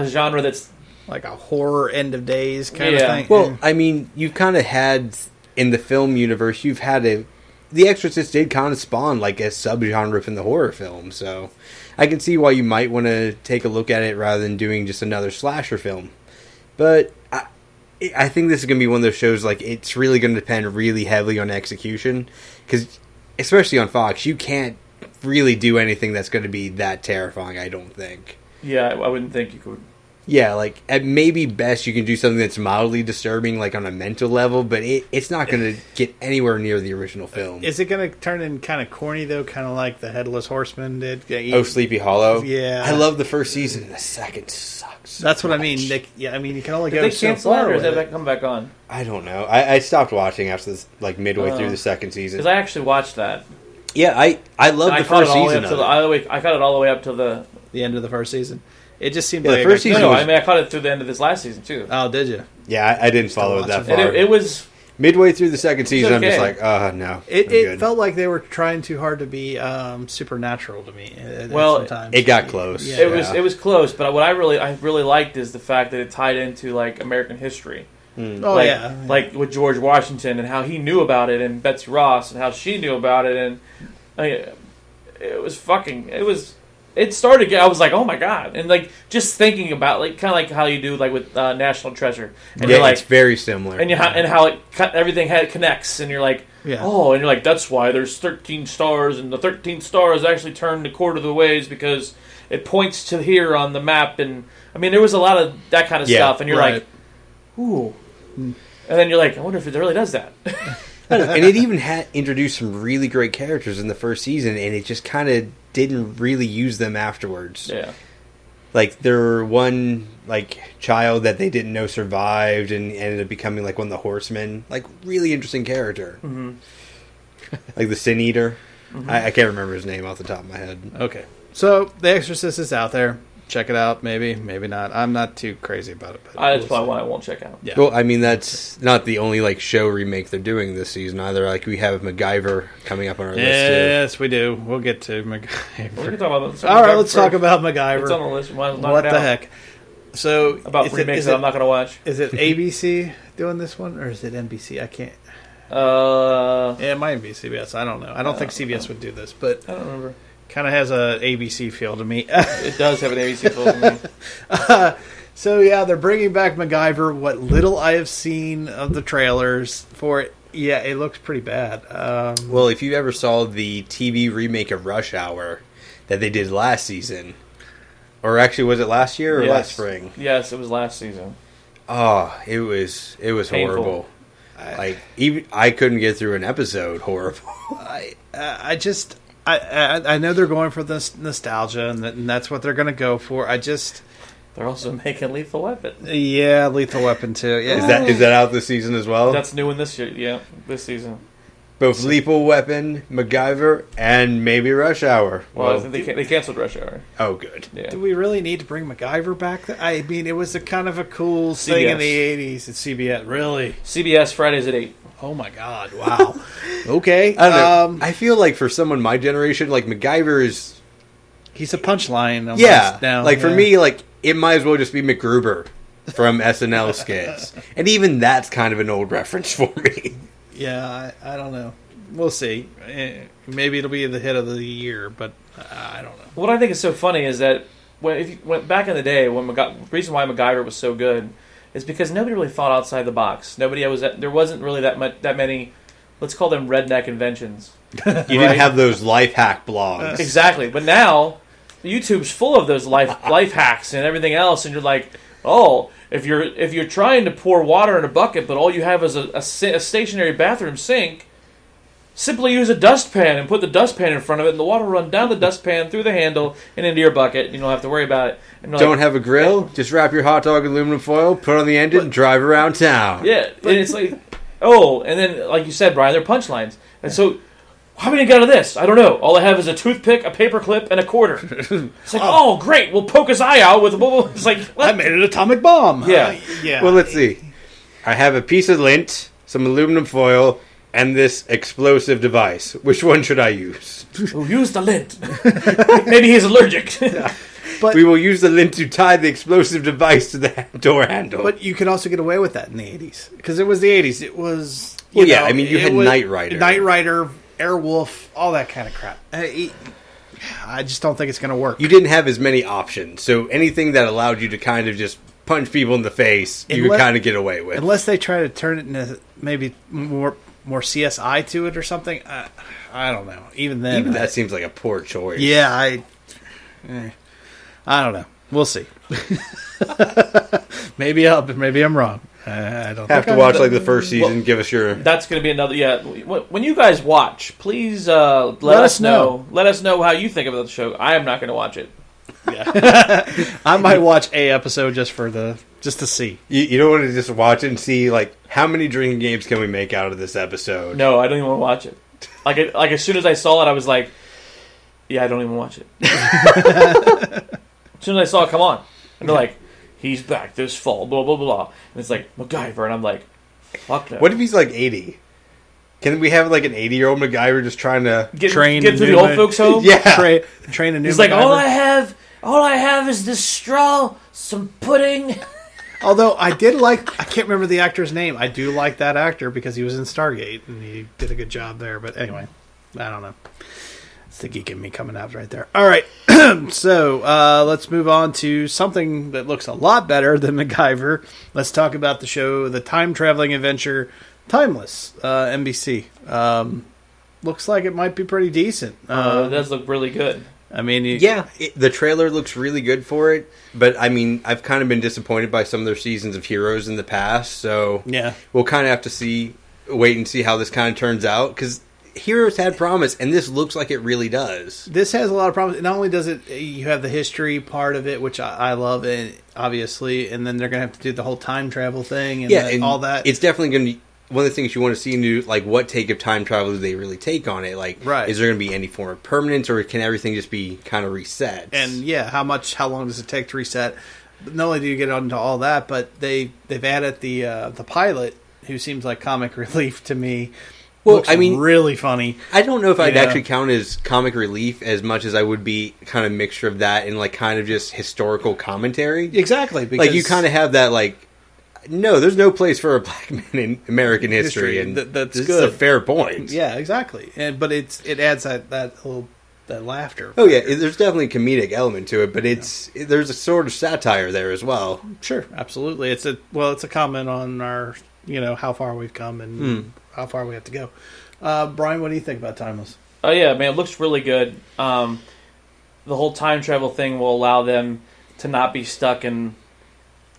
genre that's like a horror end of days kind of thing. Well, I mean, you've kind of had in the film universe, you've had The Exorcist did kind of spawn like a subgenre from the horror film, so I can see why you might want to take a look at it rather than doing just another slasher film. But I think this is going to be one of those shows, like, it's really going to depend really heavily on execution. Because especially on Fox, you can't really do anything that's going to be that terrifying, I don't think. Yeah, I wouldn't think you could. Yeah, like, at maybe best you can do something that's mildly disturbing, like on a mental level, but it's not going to get anywhere near the original film. Is it going to turn in kind of corny, though, kind of like the Headless Horseman did? Oh, Sleepy Hollow? Yeah. I love the first season, and the second sucks. That's what I mean. I mean, you can only Did go they so cancel it, far or with did it. that come back on? I don't know. I stopped watching after this, like midway through the second season. Because I actually watched that. Yeah, I love I the caught it first all the way season up to of it. I caught it all the way up to the. The end of the first season. It just seemed Yeah, like the first season No, was- I mean I caught it through the end of this last season too. Oh, did you? Yeah, I didn't follow it that watching far. And it was. Midway through the second season, I'm just okay. like, no. I'm It good. felt like they were trying too hard to be supernatural to me. Well, sometimes. It got close. Yeah. It was close, but what I really liked is the fact that it tied into like American history. Oh like, yeah, like with George Washington and how he knew about it, and Betsy Ross and how she knew about it, and I mean, it started. I was like, oh my god, and like just thinking about like kind of like how you do like with National Treasure, and Yeah, you're like, it's very similar. and how everything connects, and you're like, Yeah. oh, and you're like, that's why there's 13 stars, and the 13 stars actually turned a quarter of the ways because it points to here on the map, and I mean there was a lot of that kind of Yeah, stuff, and you're right. like, ooh, and then you're like, I wonder if it really does that. And it even had introduced some really great characters in the first season, and it just kind of didn't really use them afterwards. Yeah. Like, there were one, like, child that they didn't know survived and ended up becoming, like, one of the horsemen. Like, really interesting character. Mm-hmm. Like the Sin Eater. Mm-hmm. I can't remember his name off the top of my head. Okay. So, The Exorcist is out there. Check it out. Maybe not. I'm not too crazy about it. But That's we'll probably see. one I won't check out. Yeah. Well, I mean, that's not the only, like, show remake they're doing this season either. Like, we have MacGyver coming up on our list, too. Yes, we do. We'll get to We MacGyver. can talk about. All right, let's talk about MacGyver. It's on the list. Knock What it the out. heck? So About remakes that I'm not going to watch. Is it ABC doing this one, or is it NBC? I can't. I Yeah, it might be CBS. I don't know. I don't think CBS would do this, but don't remember. kind of has a ABC feel to me. It does have an ABC feel to me. So yeah, they're bringing back MacGyver. What little I have seen of the trailers for it, yeah, it looks pretty bad. Well, if you ever saw the TV remake of Rush Hour that they did last season, or actually was it last year or Yes. last spring? Yes, it was last season. Oh, it was Painful. horrible. Like, even I couldn't get through an episode. Horrible. I know they're going for this nostalgia, and that's what they're going to go for. They're also making Lethal Weapon. Yeah, Lethal Weapon too. Yeah, Is that out this season as well? That's new in this year. Yeah, this season. Both Lethal Weapon, MacGyver, and maybe Rush Hour. Well, I think they canceled Rush Hour. Oh, good. Yeah. Do we really need to bring MacGyver back? I mean, it was a kind of a cool thing in CBS. the 80s at CBS. Really? CBS Fridays at 8. Oh my God! Wow. Okay. I don't know. I feel like for someone my generation, like MacGyver is, he's a punchline. almost yeah. now, Like for yeah. me, like it might as well just be MacGruber from SNL skits, and even that's kind of an old reference for me. Yeah, I don't know. We'll see. Maybe it'll be the hit of the year, but I don't know. What I think is so funny is that when back in the day, the reason why MacGyver was so good is because nobody really thought outside the box. There wasn't really that many, let's call them redneck inventions. You didn't have those life hack blogs. Exactly. But now YouTube's full of those life hacks and everything else, and you're like, oh, if you're trying to pour water in a bucket, but all you have is a stationary bathroom sink, simply use a dustpan and put the dustpan in front of it, and the water will run down the dustpan through the handle and into your bucket. You don't have to worry about it. And you're Don't like, have a grill? Just wrap your hot dog in aluminum foil, put it on the engine, and drive around town. yeah, and it's like, oh, and then like you said, Brian, they're punchlines, and so. How many get out of this? I don't know. All I have is a toothpick, a paper clip, and a quarter. It's like, oh, great. We'll poke his eye out with a bubble. It's like, what? I made an atomic bomb. Yeah. Yeah. Well, let's see. I have a piece of lint, some aluminum foil, and this explosive device. Which one should I use? We'll use the lint. Maybe he's allergic. We will use the lint to tie the explosive device to the door handle. But you can also get away with that in the 80s. Because it was the 80s. It was... Well, yeah, I mean, you had Knight Rider. Knight Rider, Airwolf, all that kind of crap. I just don't think it's going to work. You didn't have as many options, so anything that allowed you to kind of just punch people in the face, you could Unless- kind of get away with. Unless they try to turn it into maybe more more CSI to it or something. I don't know. Even then, Even that seems like a poor choice. yeah, I don't know. We'll see. maybe I'm wrong. I don't Have think to watch like the first season. Give us your. That's going to be another. Yeah, when you guys watch, please let us know. Let us know how you think about the show. I am not going to watch it. I might watch a episode just to see. You don't want to just watch it and see like how many drinking games can we make out of this episode? No, I don't even want to watch it. Like as soon as I saw it, I was like, yeah, I don't even watch it. As soon as I saw it come on, and they're like, he's back this fall, blah blah blah, and it's like MacGyver, and I'm like, fuck no. What if he's like 80? Can we have like an 80-year-old MacGyver just trying to get train to the old folks' home? Yeah, train a new. He's like, MacGyver. all I have is this straw, some pudding. Although I can't remember the actor's name. I do like that actor because he was in Stargate and he did a good job there. But anyway, I don't know. It's the geek in me coming out right there. All right, so let's move on to something that looks a lot better than MacGyver. Let's talk about the show, the time-traveling adventure, Timeless, NBC. Looks like it might be pretty decent. It does look really good. I mean, the trailer looks really good for it, but I mean, I've kind of been disappointed by some of their seasons of Heroes in the past, so yeah, we'll kind of have to wait and see how this kind of turns out, because Heroes had promise, and this looks like it really does. This has a lot of promise. Not only does it, you have the history part of it, which I love, and obviously, and then they're going to have to do the whole time travel thing and all that. It's definitely going to be one of the things you want to see new, like what take of time travel do they really take on it? Like, right. Is there going to be any form of permanence, or can everything just be kind of reset? And yeah, how long does it take to reset? Not only do you get onto all that, but they've added the pilot, who seems like comic relief to me. Well, Looks I mean, really funny. I don't know if I'd actually count as comic relief as much as I would be kind of mixture of that and like kind of just historical commentary. Exactly, because like you kind of have that like. No, there's no place for a black man in American history, and that's this good. is a fair point. Yeah, exactly. But it adds that laughter. Oh yeah, there's definitely a comedic element to it, but there's a sort of satire there as well. Sure, absolutely. It's a comment on our how far we've come and how far we have to go. Brian, what do you think about Timeless? Oh yeah, man, it looks really good. The whole time travel thing will allow them to not be stuck in.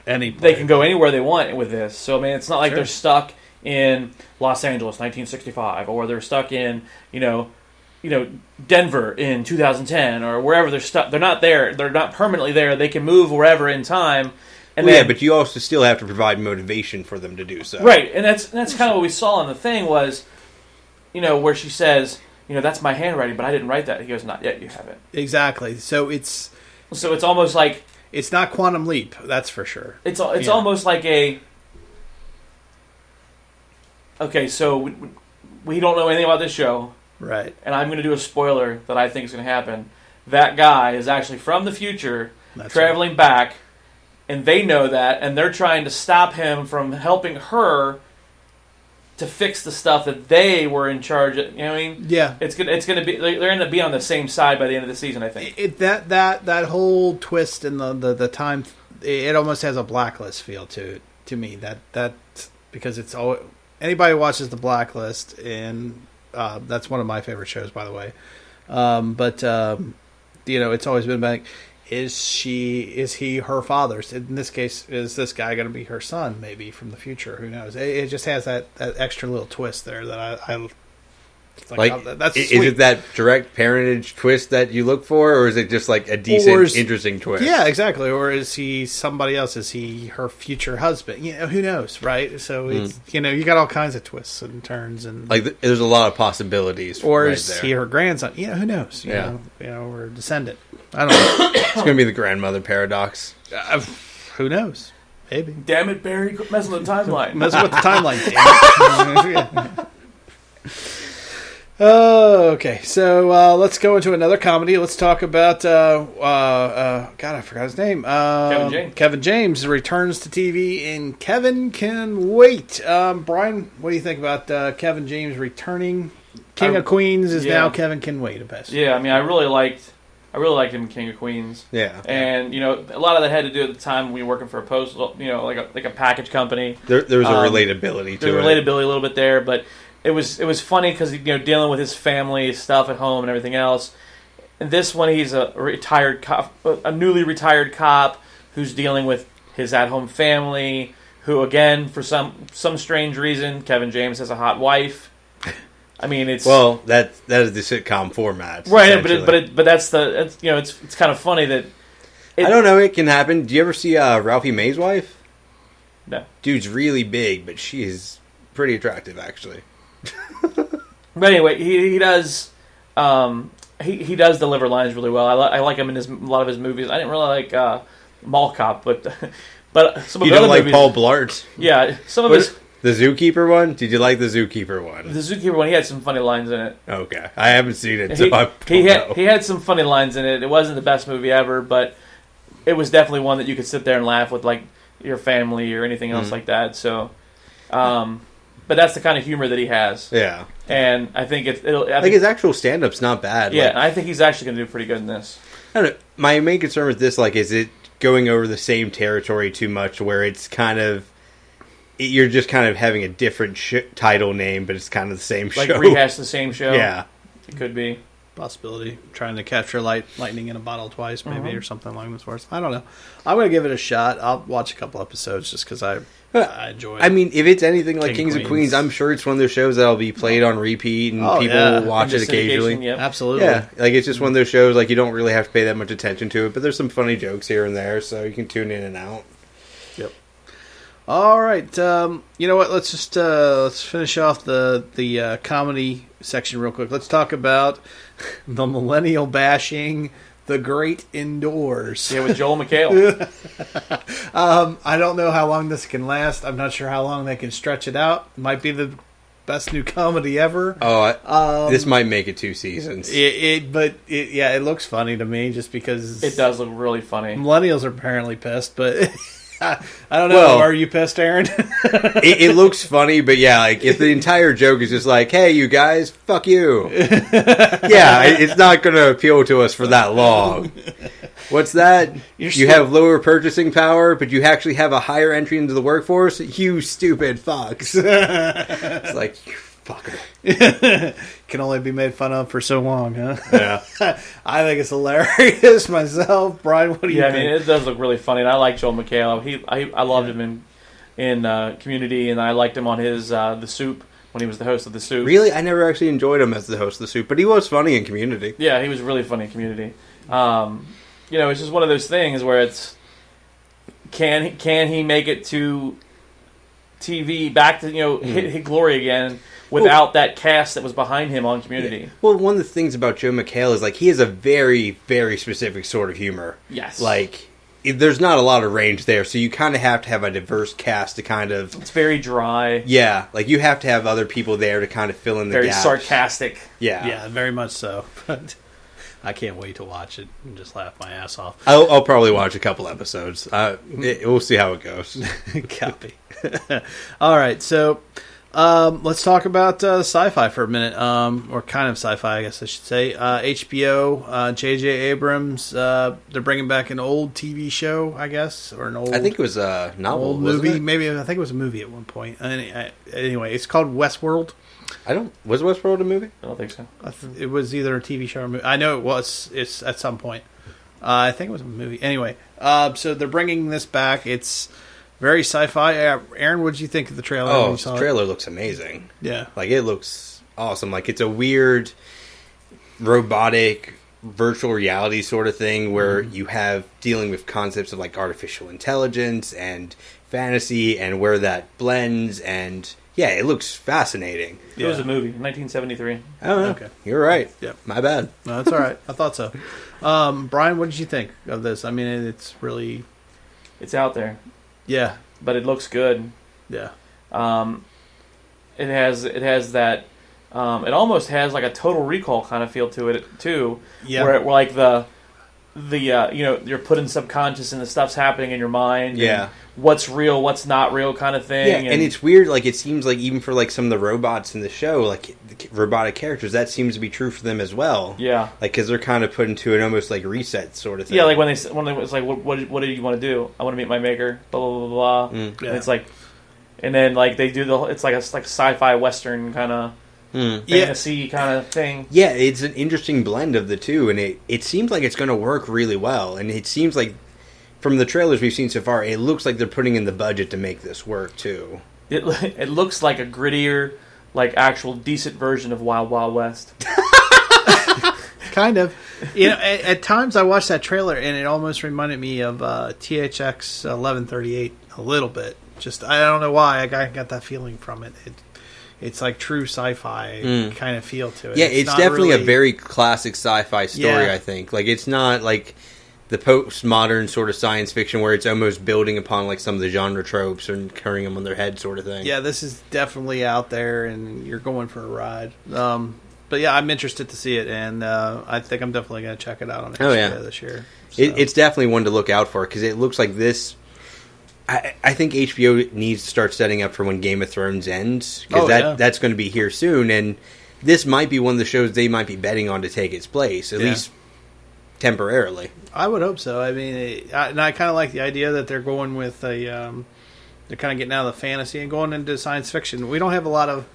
They can go anywhere they want with this. So, I mean, it's not like they're stuck in Los Angeles, 1965, or they're stuck in, Denver in 2010, or wherever they're stuck. They're not there. They're not permanently there. They can move wherever in time. And yeah, but you also still have to provide motivation for them to do so. Right, and that's kind of what we saw in the thing was, where she says, that's my handwriting, but I didn't write that. He goes, not yet, you haven't. Exactly. So it's almost like... It's not Quantum Leap, that's for sure. It's almost like a... Okay, so we don't know anything about this show. Right. And I'm going to do a spoiler that I think is going to happen. That guy is actually from the future, traveling back, and they know that, and they're trying to stop him from helping her to fix the stuff that they were in charge of. You know what I mean? Yeah. It's gonna be they're going to be on the same side by the end of the season, I think. That whole twist in the time, it almost has a Blacklist feel to me. That because it's all anybody who watches the Blacklist, and that's one of my favorite shows, by the way. It's always been like, is he her father's? In this case, is this guy going to be her son? Maybe from the future. Who knows? It just has that extra little twist there that I like. That's is sweet. it that direct parentage twist that you look for, or is it just like a decent, interesting twist? Yeah, exactly. Or is he somebody else? Is he her future husband? Who knows, right? So it's you got all kinds of twists and turns, and like there's a lot of possibilities. Or right is there. he her grandson? Who knows? You know, or descendant. I don't know. It's going to be the grandmother paradox. Who knows? Maybe. Damn it, Barry! Quit messing with the timeline. Messing with the timeline. Damn it. Okay, so let's go into another comedy. Let's talk about God, I forgot his name. Kevin James. Kevin James returns to TV in Kevin Can Wait. Brian, what do you think about Kevin James returning? King of Queens is now Kevin Can Wait. Yeah, I mean, I really liked him in King of Queens. Yeah, and a lot of that had to do at the time we were working for a postal, like a package company. There was a relatability to it. There's relatability a little bit there, but it was funny because dealing with his family stuff at home and everything else. And this one, he's a retired cop, a newly retired cop who's dealing with his at-home family. Who again, for some strange reason, Kevin James has a hot wife. I mean, it's that is the sitcom format, right? But that's it's kind of funny that I don't know. It can happen. Do you ever see Ralphie May's wife? No, dude's really big, but she is pretty attractive, actually. But anyway, he does he does deliver lines really well. I like him in a lot of his movies. I didn't really like Mall Cop, but some of you the don't other like movies, Paul Blart? Yeah, some of his. The Zookeeper one? Did you like the Zookeeper one? The Zookeeper one, he had some funny lines in it. Okay. I haven't seen it, so he had some funny lines in it. It wasn't the best movie ever, but it was definitely one that you could sit there and laugh with, like, your family or anything else like that. So, but that's the kind of humor that he has. Yeah. And I think I think his actual stand-up's not bad. Yeah, and I think he's actually going to do pretty good in this. I don't know. My main concern with this, is it going over the same territory too much where it's kind of... You're just kind of having a different title name, but it's kind of the same show. Like rehash the same show? Yeah. It could be. Possibility. Trying to capture lightning in a bottle twice, maybe, or something along those lines. I don't know. I'm going to give it a shot. I'll watch a couple episodes just because I enjoy it. I mean, if it's anything like Kings of Queens, I'm sure it's one of those shows that'll be played on repeat and people will watch it occasionally. Yep. Absolutely. Yeah, it's just one of those shows, you don't really have to pay that much attention to it, but there's some funny jokes here and there, so you can tune in and out. Yep. All right, you know what? Let's just let's finish off the comedy section real quick. Let's talk about the millennial bashing, The Great Indoors. Yeah, with Joel McHale. I don't know how long this can last. I'm not sure how long they can stretch it out. Might be the best new comedy ever. This might make it 2 seasons. It looks funny to me just because it does look really funny. Millennials are apparently pissed, but. I don't know. Well, are you pissed, Aaron? it looks funny, but if the entire joke is just like, hey, you guys, fuck you. It's not going to appeal to us for that long. What's that? You have lower purchasing power, but you actually have a higher entry into the workforce? You stupid fucks. It's like, you fucker. Can only be made fun of for so long, huh? Yeah. I think it's hilarious myself. Brian, what do you think? I mean, it does look really funny, and I like Joel McHale. I loved him in Community, and I liked him on his The Soup when he was the host of The Soup. Really? I never actually enjoyed him as the host of The Soup, but he was funny in Community. Yeah, he was really funny in Community. It's just one of those things where it's can he make it to TV back to hit glory again without that cast that was behind him on Community. Yeah. Well, one of the things about Joe McHale is he has a very, very specific sort of humor. Yes. There's not a lot of range there, so you kind of have to have a diverse cast to kind of... It's very dry. Yeah, you have to have other people there to kind of fill in the gaps. Very sarcastic. Yeah. Yeah, very much so. I can't wait to watch it and just laugh my ass off. I'll probably watch a couple episodes. We'll see how it goes. Copy. All right, so let's talk about sci-fi for a minute, or kind of sci-fi, I guess I should say. HBO, J.J. Abrams, they're bringing back an old TV show, I guess, or an old... I think it was a novel, old movie. Maybe I think it was a movie at one point. Anyway, it's called Westworld. Was Westworld a movie? I don't think so. It was either a TV show or a movie. I know it was. It's at some point. I think it was a movie. Anyway, so they're bringing this back. It's very sci-fi. Aaron, what did you think of the trailer? Oh, the trailer looks amazing. Yeah. It looks awesome. It's a weird, robotic, virtual reality sort of thing where you have dealing with concepts of artificial intelligence and fantasy and where that blends and... Yeah, it looks fascinating. It was a movie, 1973. Oh, okay. You're right. Yep. My bad. No, that's all right. I thought so. Brian, what did you think of this? I mean, it's really... It's out there. Yeah. But it looks good. Yeah. It has that... it almost has a Total Recall kind of feel to it, too. Yeah. Where you're putting subconscious and the stuff's happening in your mind. Yeah. And what's real, what's not real kind of thing. Yeah, and it's weird, it seems even for some of the robots in the show, the robotic characters, that seems to be true for them as well. Yeah. Because they're kind of put into an almost reset sort of thing. Yeah, when they was what do you want to do? I want to meet my maker, blah, blah, blah, blah. Yeah. And it's and then like they do it's like a sci-fi western kind of fantasy kind of thing. Yeah, it's an interesting blend of the two, and it seems like it's going to work really well. And it seems like from the trailers we've seen so far, it looks like they're putting in the budget to make this work too. It looks like a grittier, like actual decent version of Wild Wild West. Kind of. You know, at times I watched that trailer and it almost reminded me of THX 1138 a little bit. Just I don't know why I got that feeling from it. It's like true sci-fi kind of feel to it. Yeah, it's not definitely really a very classic sci-fi story, Yeah. I think. Like, it's not like the postmodern sort of science fiction where it's almost building upon like some of the genre tropes and carrying them on their head sort of thing. Yeah, this is definitely out there, and you're going for a ride. But yeah, I'm interested to see it, and I think I'm definitely going to check it out on HBO this year. So. It's definitely one to look out for because it looks like this. I think HBO needs to start setting up for when Game of Thrones ends because that's going to be here soon, and this might be one of the shows they might be betting on to take its place, at least temporarily. I would hope so. I mean, and I kind of like the idea that they're going with a. They're kind of getting out of the fantasy and going into science fiction. We have a lot of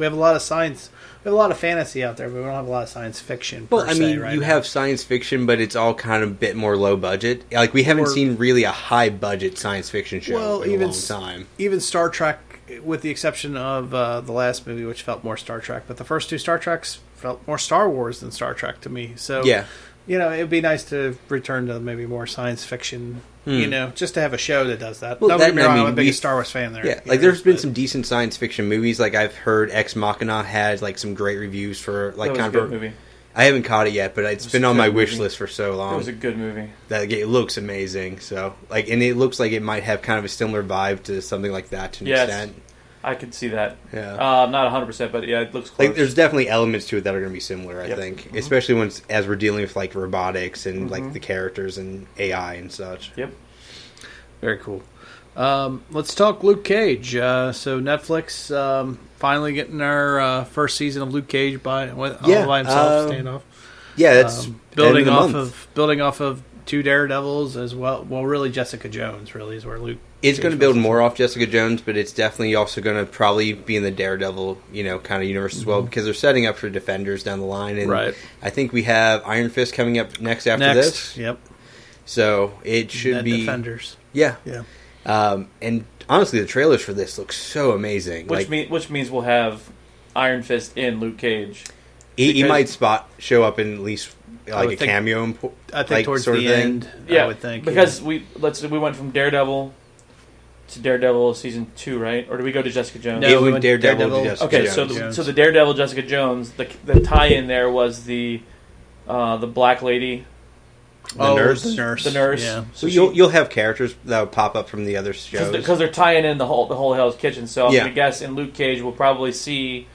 science. We have a lot of fantasy out there, but we don't have a lot of science fiction. Well, I mean, you have science fiction, but it's all kind of a bit more low budget. Like we haven't seen really a high budget science fiction show in a long time. Even Star Trek, with the exception of the last movie, which felt more Star Trek, but the first two Star Treks felt more Star Wars than Star Trek to me. So yeah. You know, it'd be nice to return to maybe more science fiction, you know, just to have a show that does that. Well, Don't get me wrong, I'm a big Star Wars fan there. Yeah, like there's been some decent science fiction movies. Like I've heard Ex Machina had like some great reviews for like that was a good movie. I haven't caught it yet, but it's been on my wish list for so long. It was a good movie. That it looks amazing. So like, and it looks like it might have kind of a similar vibe to something like that to an extent. I could see that. Yeah. Not 100%, but yeah, it looks close. Like, there's definitely elements to it that are going to be similar, I think. Mm-hmm. Especially as we're dealing with, like, robotics and, like, the characters and AI and such. Yep. Very cool. Let's talk Luke Cage. So Netflix finally getting our first season of Luke Cage all by himself, standoff. Yeah, that's building off of two Daredevils as well. Well, really Jessica Jones really is where Luke. It's going to build more off Jessica Jones, but it's definitely also going to probably be in the Daredevil, kind of universe as well, because they're setting up for Defenders down the line. And I think we have Iron Fist coming up next after this. Yep. So it should be Defenders. Yeah. Yeah. And honestly, the trailers for this look so amazing. Which means we'll have Iron Fist in Luke Cage. He might show up in at least like a cameo. I think towards the end. Yeah, I would think because we went from Daredevil to Daredevil season 2, right? Or do we go to Jessica Jones? No, we went Daredevil to Jessica Jones. Okay, so the Daredevil Jessica Jones, the tie-in there was the black lady. The nurse. The nurse. Yeah. So you'll have characters that will pop up from the other shows because they're tying in the whole Hell's Kitchen. So I'm gonna guess in Luke Cage we'll probably see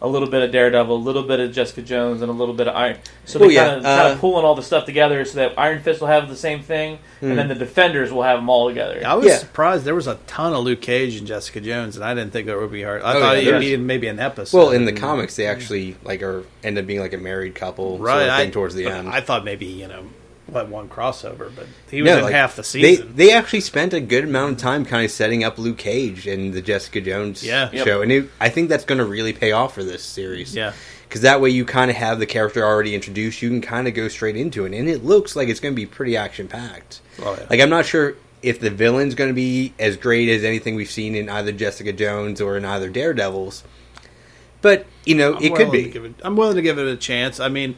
a little bit of Daredevil, a little bit of Jessica Jones, and a little bit of Iron. So they're kind of pulling all the stuff together so that Iron Fist will have the same thing, and then the Defenders will have them all together. I was surprised there was a ton of Luke Cage and Jessica Jones, and I didn't think it would be hard. I thought it'd be maybe an episode. Well, in the comics, they actually end up being like a married couple sort of thing towards the end. I thought maybe one crossover, but he was in half the season. They actually spent a good amount of time kind of setting up Luke Cage and the Jessica Jones show, and I think that's going to really pay off for this series. Yeah, because that way you kind of have the character already introduced. You can kind of go straight into it, and it looks like it's going to be pretty action packed. Oh, yeah. Like I'm not sure if the villain's going to be as great as anything we've seen in either Jessica Jones or in either Daredevils, but it could be. I'm willing to give it a chance. I mean.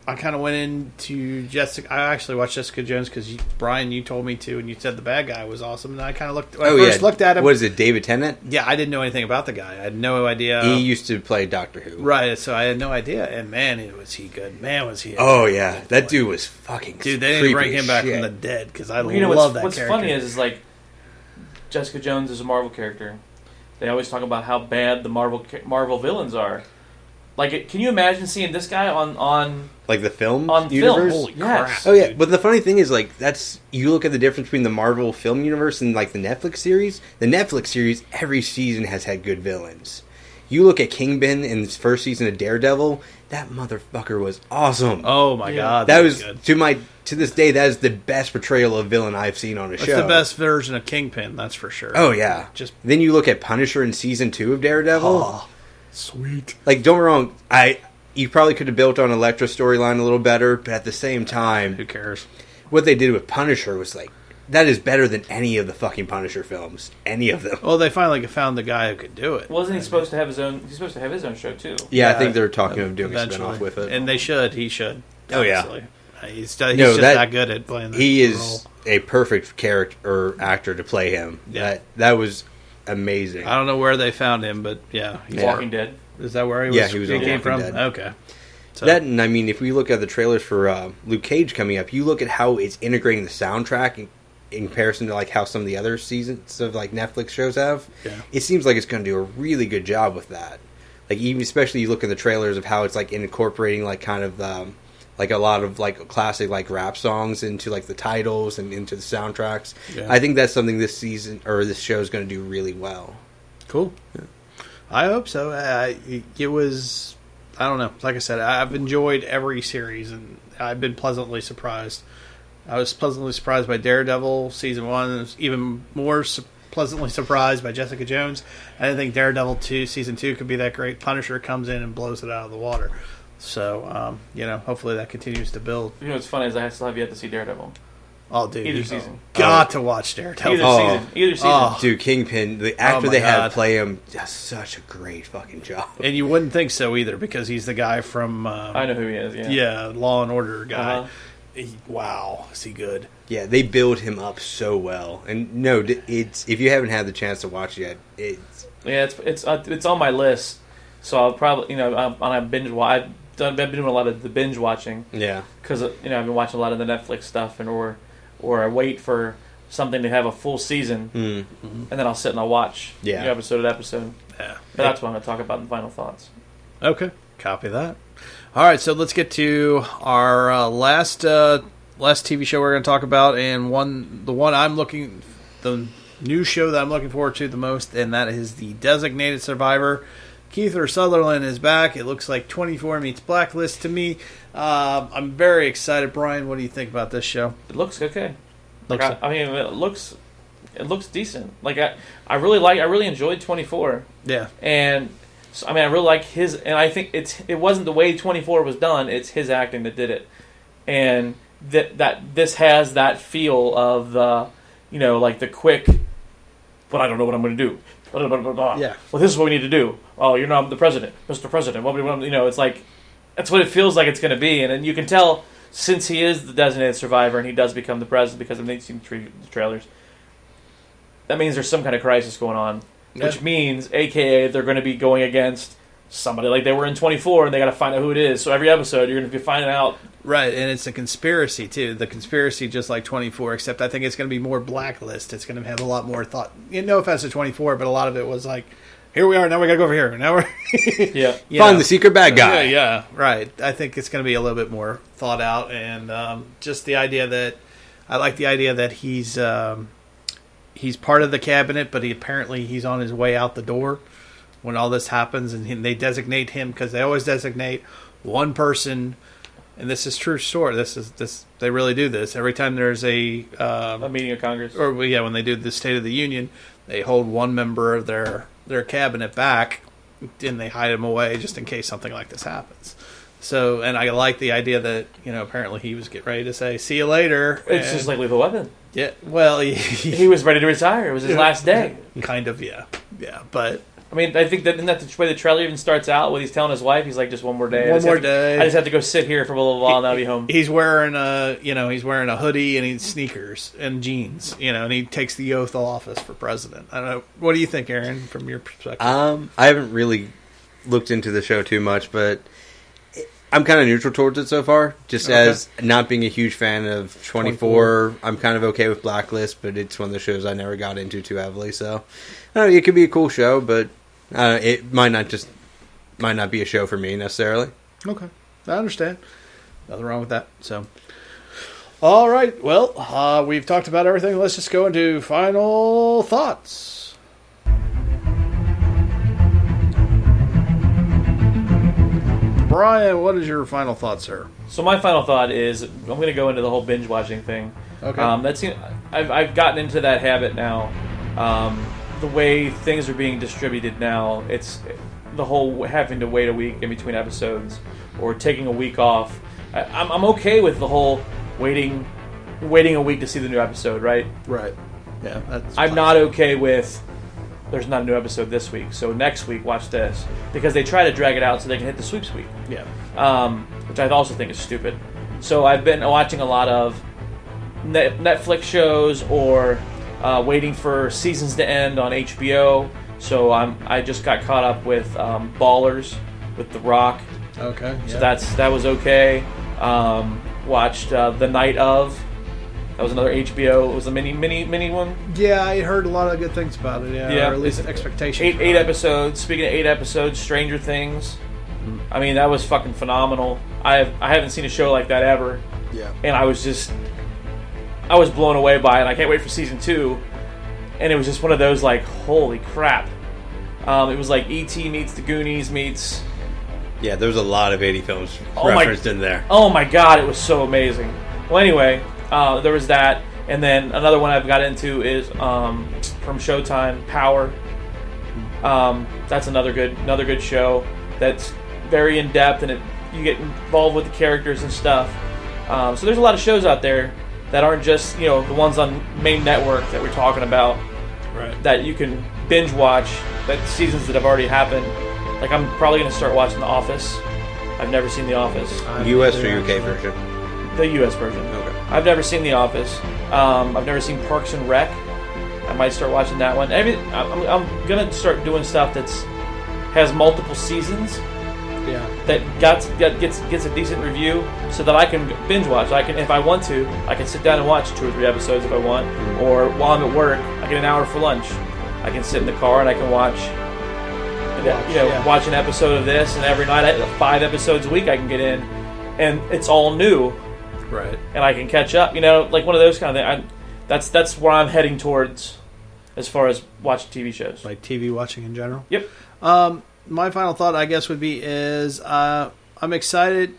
I kind of went into Jessica. I actually watched Jessica Jones because Brian, you told me to, and you said the bad guy was awesome. And I kind of looked. When I first looked at him. What is it, David Tennant? Yeah, I didn't know anything about the guy. I had no idea. He used to play Doctor Who, right? So I had no idea. And man, was he good? Man, was he? Oh yeah, that dude was fucking. Dude, they didn't bring him back from the dead because I love that what's character. What's funny is like Jessica Jones is a Marvel character. They always talk about how bad the Marvel villains are. Like, can you imagine seeing this guy on like the film universe? Holy crap! Oh yeah, but the funny thing is, like, you look at the difference between the Marvel film universe and like the Netflix series. The Netflix series, every season has had good villains. You look at Kingpin in his first season of Daredevil, that motherfucker was awesome. Oh my god, that was good. to this day, that is the best portrayal of villain I've seen on a show. It's the best version of Kingpin, that's for sure. Oh yeah. Just then you look at Punisher in season 2 of Daredevil. oh, sweet. Like, don't get me wrong, you probably could have built on Elektra storyline a little better, but at the same time, Who cares? what they did with Punisher was like, that is better than any of the fucking Punisher films. Any of them. Well, they finally found the guy who could do it. Wasn't he supposed to have his own? He's supposed to have his own show too. Yeah, I think they're talking of doing eventually. a spinoff with it. And they should. He should. Oh, yeah. honestly. He's just that good at playing that He role. is a perfect character or actor to play him. Yeah. That was amazing. I don't know where they found him, but yeah. Yeah. Walking Dead. Is that where he was? Yeah, he was on came Walking from? Dead. Okay. So, That, and I mean, if we look at the trailers for Luke Cage coming up, you look at how it's integrating the soundtrack in comparison to like how some of the other seasons of like Netflix shows have. Yeah. It seems like it's going to do a really good job with that. Like, even especially you look at the trailers of how it's like incorporating like kind of like a lot of like classic like rap songs into like the titles and into the soundtracks. Yeah. I think that's something this season or this show is going to do really well. cool. Yeah. I hope so. It was, I don't know. Like I said, I've enjoyed every series, and I've been pleasantly surprised. I was pleasantly surprised by Daredevil season 1, and was even more pleasantly surprised by Jessica Jones. I didn't think Daredevil 2 season 2 could be that great. Punisher comes in and blows it out of the water. So, hopefully that continues to build. You know what's funny is I still have yet to see Daredevil. Oh, dude, Either you season. got to watch Daredevil. Either season. Oh. Dude, Kingpin, the actor my they have God. play him does such a great fucking job. And you wouldn't think so either, because he's the guy from I know who he is. Yeah. yeah, Law and Order guy. Uh-huh. Wow, is he good? Yeah, they build him up so well. And no, it's if you haven't had the chance to watch it yet, Yeah, it's on my list. So I'll probably on a binge watch. I've been doing a lot of the binge watching yeah. because I've been watching a lot of the Netflix stuff or I wait for something to have a full season and then I'll sit and I'll watch episode at episode. Yeah, But that's what I'm going to talk about in final thoughts. okay. Copy that. All right, so let's get to our last TV show we're going to talk about, and the new show that I'm looking forward to the most, and that is The Designated Survivor. Kiefer Sutherland is back. It looks like 24 meets Blacklist to me. I'm very excited. Brian, what do you think about this show? It looks okay. Looks- It looks decent. Like I really enjoyed 24. Yeah. And so, I really like his, and I think it wasn't the way 24 was done. It's his acting that did it, and that this has that feel of the, like the quick, but I don't know what I'm going to do. Blah, blah, blah, blah. Yeah. Well, this is what we need to do. Oh, you're not the president, Mr. President. It's like that's what it feels like it's going to be, and then you can tell since he is the designated survivor and he does become the president because I've seen the trailers. That means there's some kind of crisis going on. Yeah. Which means, AKA, they're going to be going against somebody like they were in 24, and they got to find out who it is. So every episode, you're going to be finding out. Right, and it's a conspiracy, too. The conspiracy, just like 24, except I think it's going to be more Blacklist. It's going to have a lot more thought. No offense to 24, but a lot of it was like, here we are, now we got to go over here. Now we're... Yeah. Find the secret bad guy. Yeah, right. I think it's going to be a little bit more thought out, and just the idea that... I like the idea that he's part of the cabinet, but he's on his way out the door when all this happens, and they designate him because they always designate one person, and this is true story. They really do this every time there's a meeting of Congress, or when they do the State of the Union, they hold one member of their cabinet back, and they hide him away just in case something like this happens. So, and I like the idea that apparently he was getting ready to say "see you later." It's just like Lethal Weapon. Yeah, well, He was ready to retire. It was his last day. kind of, yeah, but I think that isn't that the way the trailer even starts out when he's telling his wife, he's like, just one more day. One more day. I just have to go sit here for a little while and I'll be home. he's wearing a hoodie and he's sneakers and jeans, and he takes the oath of office for president. I don't know. What do you think, Aaron, from your perspective? I haven't really looked into the show too much, but I'm kind of neutral towards it so far. Just as not being a huge fan of 24, I'm kind of okay with Blacklist, but it's one of the shows I never got into too heavily. So, I don't know, it could be a cool show, but it might not be a show for me necessarily. Okay, I understand. Nothing wrong with that. So, all right. Well, we've talked about everything. Let's just go into final thoughts. Brian, what is your final thought, sir? So my final thought is I'm going to go into the whole binge watching thing. Okay. I've gotten into that habit now. The way things are being distributed now, it's the whole having to wait a week in between episodes or taking a week off. I'm okay with the whole waiting a week to see the new episode, right? Right. Yeah. That's I'm not okay with there's not a new episode this week, so next week watch this, because they try to drag it out so they can hit the sweeps week. Yeah. Which I also think is stupid. So I've been watching a lot of Netflix shows or waiting for seasons to end on HBO. So I just got caught up with Ballers with The Rock. Okay. So that was okay. Watched The Night Of. That was another HBO. It was a mini one. Yeah, I heard a lot of good things about it. Yeah. Or at least expectations. Eight episodes. Speaking of 8 episodes, Stranger Things. I mean, that was fucking phenomenal. I haven't seen a show like that ever. Yeah. And I was blown away by it. I can't wait for season 2. And it was just one of those like, holy crap. It was like E.T. meets The Goonies meets... Yeah, there's a lot of 80 films referenced in there. Oh my god, it was so amazing. Well, anyway, there was that. And then another one I've got into is from Showtime, Power. That's another good show that's very in-depth, and you get involved with the characters and stuff. So there's a lot of shows out there that aren't just, the ones on main network that we're talking about. Right. That you can binge watch, that seasons that have already happened. Like, I'm probably going to start watching The Office. I've never seen The Office. U.S. or UK version? The U.S. version. Okay. I've never seen The Office. I've never seen Parks and Rec. I might start watching that one. I'm going to start doing stuff has multiple seasons. Yeah. That gets a decent review, so that I can binge watch. If I want to, I can sit down and watch 2 or 3 episodes if I want. Or while I'm at work, I get an hour for lunch. I can sit in the car and I can watch an episode of this, and every night 5 episodes a week I can get in, and it's all new. Right. And I can catch up. Like one of those kind of things. That's where I'm heading towards, as far as watching TV shows. Like TV watching in general. Yep. My final thought, I guess, would be I'm excited.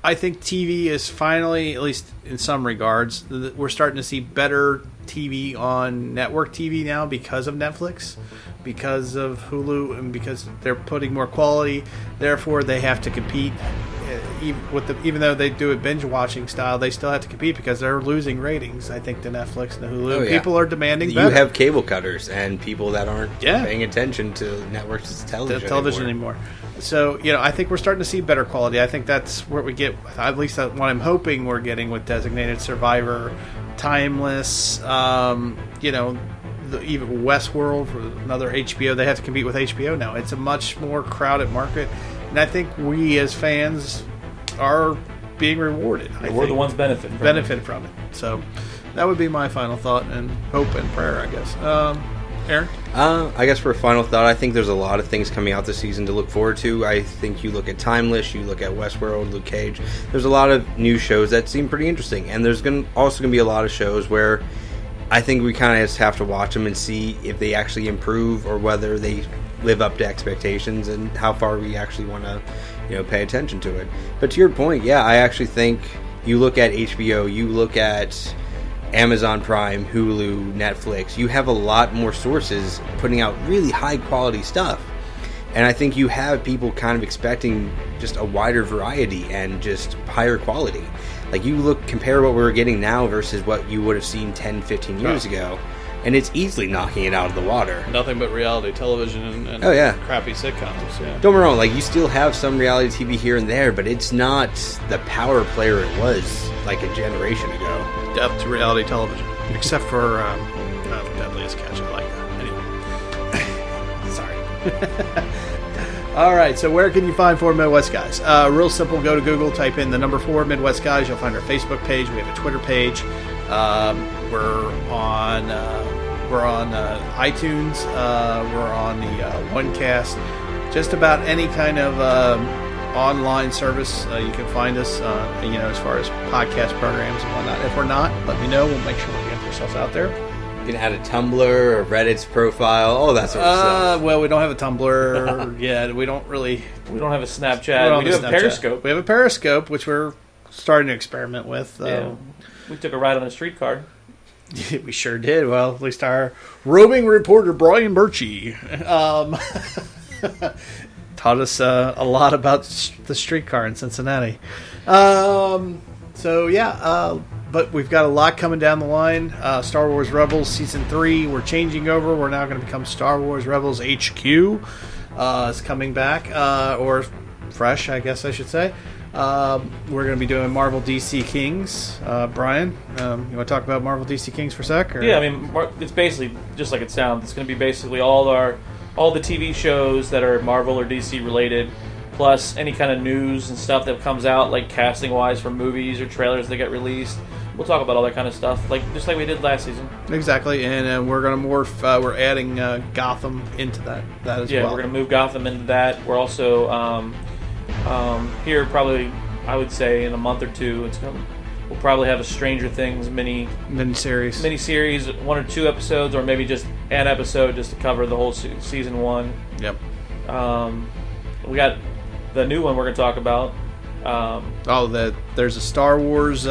I think TV is finally, at least in some regards, we're starting to see better TV on network TV now because of Netflix, because of Hulu, and because they're putting more quality. Therefore, they have to compete. Even though they do a binge watching style, they still have to compete because they're losing ratings, I think, to Netflix and to Hulu. Oh, yeah. People are demanding better. You have cable cutters and people that aren't Yeah. paying attention to networks television anymore. So, I think we're starting to see better quality. I think that's what we get, at least what I'm hoping we're getting with Designated Survivor, Timeless, even Westworld, for another HBO. They have to compete with HBO now. It's a much more crowded market. And I think we as fans are being rewarded. We're the ones benefiting from it. So that would be my final thought and hope and prayer, I guess. Aaron? I guess for a final thought, I think there's a lot of things coming out this season to look forward to. I think you look at Timeless, you look at Westworld, Luke Cage. There's a lot of new shows that seem pretty interesting. And there's also going to be a lot of shows where I think we kind of just have to watch them and see if they actually improve or whether they live up to expectations and how far we actually want to, pay attention to it. But to your point, yeah, I actually think you look at HBO, you look at Amazon Prime, Hulu, Netflix, you have a lot more sources putting out really high quality stuff. And I think you have people kind of expecting just a wider variety and just higher quality. Like, compare what we're getting now versus what you would have seen 10, 15 years ago, and it's easily knocking it out of the water. Nothing but reality television and oh, yeah. crappy sitcoms. Yeah. Don't get me wrong, you still have some reality TV here and there, but it's not the power player it was like a generation ago. Death to reality television. Except for Deadliest Catch. I like that. Anyway. Sorry. All right, so where can you find 4 Midwest Guys? Real simple, go to Google, type in the number 4 Midwest Guys. You'll find our Facebook page. We have a Twitter page. We're on iTunes. We're on the OneCast. Just about any kind of online service you can find us. As far as podcast programs and whatnot. If we're not, let me know. We'll make sure we get ourselves out there. You can add a Tumblr or Reddit's profile, all that sort of stuff. Well, we don't have a Tumblr yet. We don't really. We don't have a Snapchat. We do have Snapchat. Periscope. We have a Periscope, which we're starting to experiment with. Yeah. We took a ride on a streetcar. We sure did. Well, at least our roving reporter Brian Birchie taught us a lot about the streetcar in Cincinnati. But we've got a lot coming down the line. Star Wars Rebels Season 3, we're changing over. We're now going to become Star Wars Rebels HQ. Is coming back, or fresh, I guess I should say. We're going to be doing Marvel DC Kings. Brian, you want to talk about Marvel DC Kings for a sec? Or? Yeah, I mean, it's basically just like it sounds. It's going to be basically all the TV shows that are Marvel or DC related, plus any kind of news and stuff that comes out, like casting wise for movies or trailers that get released. We'll talk about all that kind of stuff, just like we did last season. Exactly, and we're going to morph. We're adding Gotham into that as well. Yeah, we're going to move Gotham into that. We're also here probably, I would say, in a month or two. We'll probably have a Stranger Things miniseries, 1 or 2 episodes, or maybe just an episode just to cover the whole season 1. Yep. We got the new one we're going to talk about. There's a Star Wars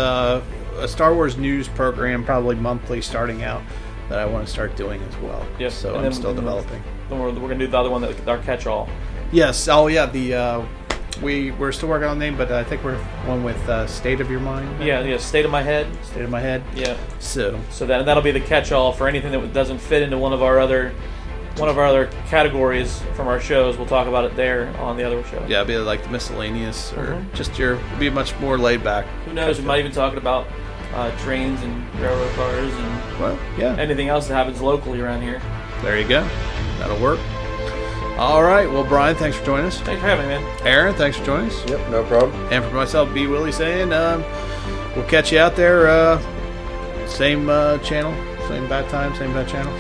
news program, probably monthly, starting out, that I want to start doing as well. Yes. So and I'm still developing. Then we're going to do the other one, our catch-all. Yes. Oh yeah. We're still working on the name, but I think we're one with State of Your Mind. Yeah. State of My Head. State of My Head. Yeah. So that'll be the catch-all for anything that doesn't fit into one of our other categories from our shows. We'll talk about it there on the other show. Yeah, it'll be like the miscellaneous, or it'll be much more laid back. Who knows? We might even talk about trains and railroad cars and anything else that happens locally around here. There you go. That'll work. All right. Well, Brian, thanks for joining us. Thanks for having me, man. Aaron, thanks for joining us. Yep, no problem. And for myself, B. Willie saying, we'll catch you out there. Same channel, same bad time, same bad channel.